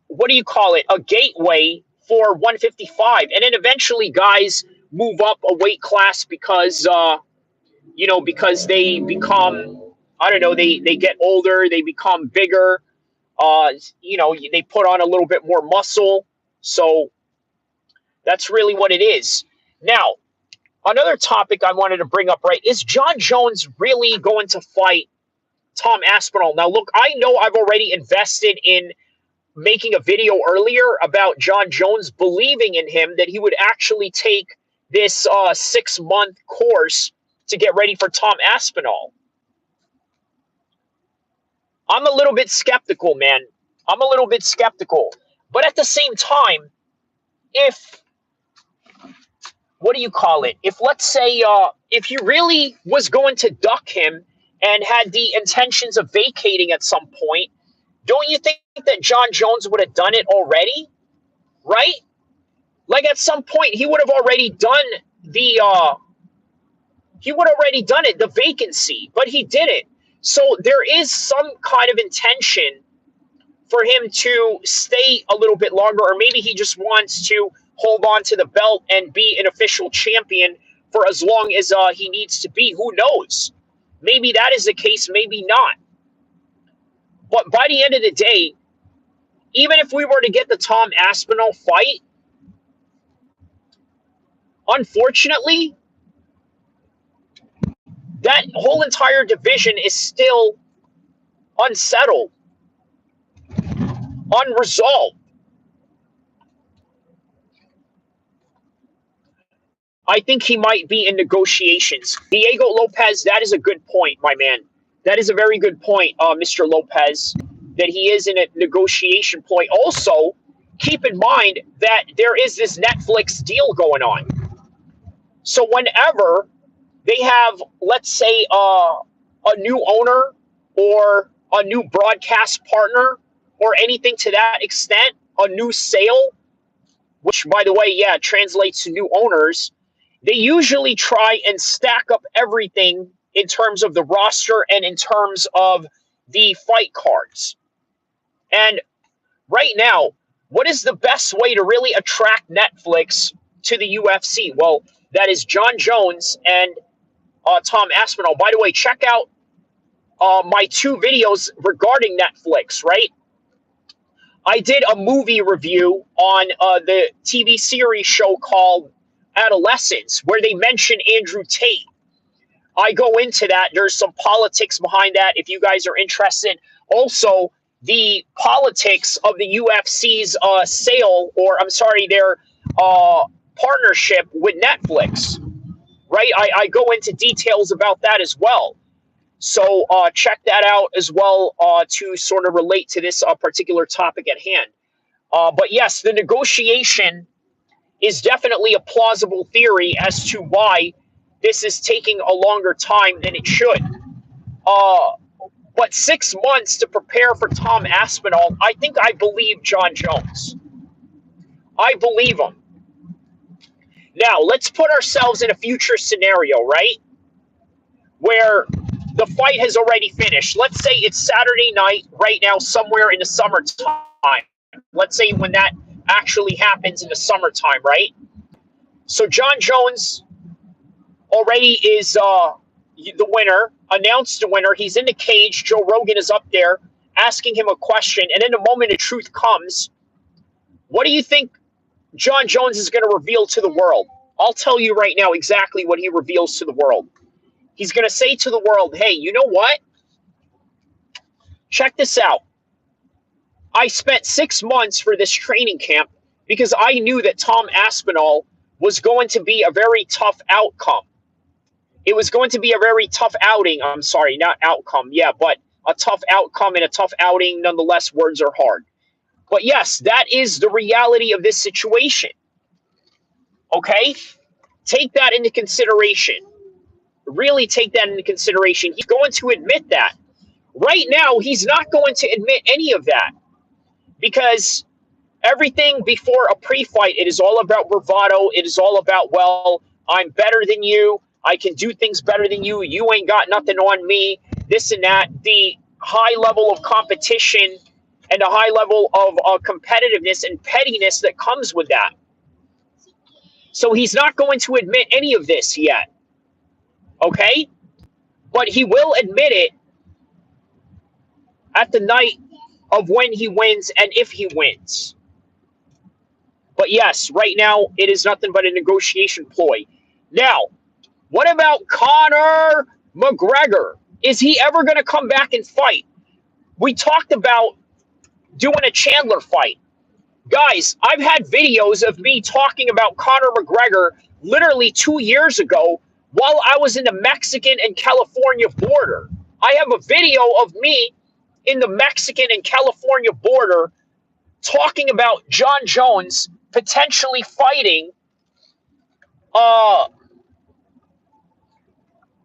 what do you call it? A gateway for 155, and then eventually guys move up a weight class because because they become, I don't know, they get older, they become bigger, they put on a little bit more muscle. So that's really what it is. Now, another topic I wanted to bring up, right, is John Jones really going to fight Tom Aspinall? Now, look, I know I've already invested in making a video earlier about John Jones, believing in him that he would actually take this 6-month course to get ready for Tom Aspinall. I'm a little bit skeptical, man. I'm a little bit skeptical. But at the same time, if, what do you call it? If, let's say, if he really was going to duck him and had the intentions of vacating at some point, don't you think that John Jones would have done it already? Right? Like at some point he would have already done the vacancy, but he didn't. So there is some kind of intention for him to stay a little bit longer, or maybe he just wants to hold on to the belt and be an official champion for as long as he needs to be. Who knows? Maybe that is the case, maybe not. But by the end of the day, even if we were to get the Tom Aspinall fight, unfortunately, that whole entire division is still unsettled, unresolved. I think he might be in negotiations. Diego Lopez, that is a good point, my man. That is a very good point, Mr. Lopez, that he is in a negotiation point. Also, keep in mind that there is this Netflix deal going on. So whenever they have, let's say, a new owner or a new broadcast partner or anything to that extent, a new sale, which, by the way, yeah, translates to new owners, they usually try and stack up everything in terms of the roster and in terms of the fight cards. And right now, what is the best way to really attract Netflix to the UFC? Well, that is Jon Jones and Tom Aspinall. By the way, check out my 2 videos regarding Netflix, right? I did a movie review on the TV series show called Adolescence, where they mention Andrew Tate. I go into that. There's some politics behind that if you guys are interested. Also, the politics of the UFC's sale, or I'm sorry, their partnership with Netflix, right? I go into details about that as well. So check that out as well to sort of relate to this particular topic at hand. But yes, the negotiation is definitely a plausible theory as to why this is taking a longer time than it should. But 6 months to prepare for Tom Aspinall, I believe Jon Jones. I believe him. Now, let's put ourselves in a future scenario, right? Where the fight has already finished. Let's say it's Saturday night right now, somewhere in the summertime. Let's say when that actually happens in the summertime, right? So Jon Jones already is the winner, announced the winner. He's in the cage. Joe Rogan is up there asking him a question. And in the moment of truth comes, what do you think Jon Jones is going to reveal to the world? I'll tell you right now exactly what he reveals to the world. He's going to say to the world, hey, you know what? Check this out. I spent 6 months for this training camp because I knew that Tom Aspinall was going to be a very tough outcome. It was going to be a very tough outing. I'm sorry, not outcome. Yeah, but a tough outcome and a tough outing. Nonetheless, words are hard. But yes, that is the reality of this situation. Okay? Take that into consideration. Really take that into consideration. He's going to admit that. Right now, he's not going to admit any of that because everything before a pre-fight, it is all about bravado. It is all about, well, I'm better than you. I can do things better than you. You ain't got nothing on me. This and that. The high level of competition and the high level of competitiveness and pettiness that comes with that. So he's not going to admit any of this yet. Okay? But he will admit it at the night of when he wins and if he wins. But yes, right now it is nothing but a negotiation ploy. Now, what about Conor McGregor? Is he ever going to come back and fight? We talked about doing a Chandler fight. Guys, I've had videos of me talking about Conor McGregor literally 2 years ago while I was in the Mexican and California border. I have a video of me in the Mexican and California border talking about Jon Jones potentially fighting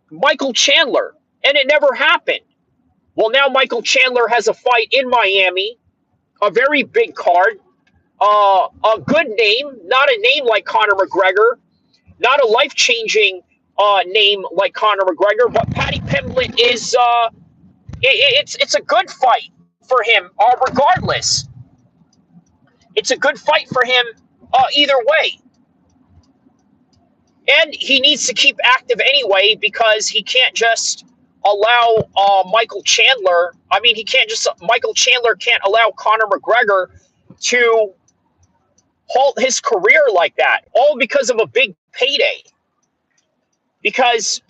Michael Chandler, and it never happened. Well, now Michael Chandler has a fight in Miami, a very big card, a good name, not a name like Conor McGregor, not a life-changing name like Conor McGregor, but Paddy Pimblett is it's a good fight for him regardless. It's a good fight for him either way. And he needs to keep active anyway because he can't just allow Michael Chandler. Michael Chandler can't allow Conor McGregor to halt his career like that, all because of a big payday. Because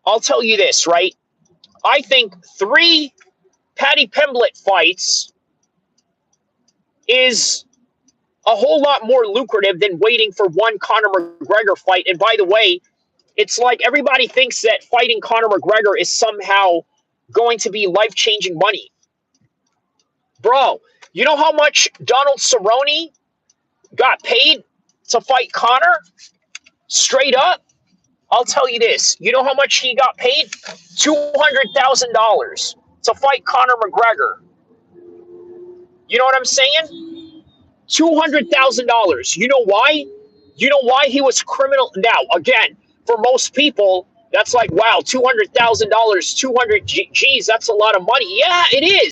I'll tell you this, right? I think 3 Paddy Pimblett fights is a whole lot more lucrative than waiting for one Conor McGregor fight. And by the way, it's like everybody thinks that fighting Conor McGregor is somehow going to be life-changing money. Bro, you know how much Donald Cerrone got paid to fight Conor? Straight up, I'll tell you this. You know how much he got paid? $200,000 to fight Conor McGregor. You know what I'm saying? $200,000. You know why? You know why he was criminal? Now, again, for most people, that's like, wow, $200,000, 200 G's, that's a lot of money. Yeah, it is.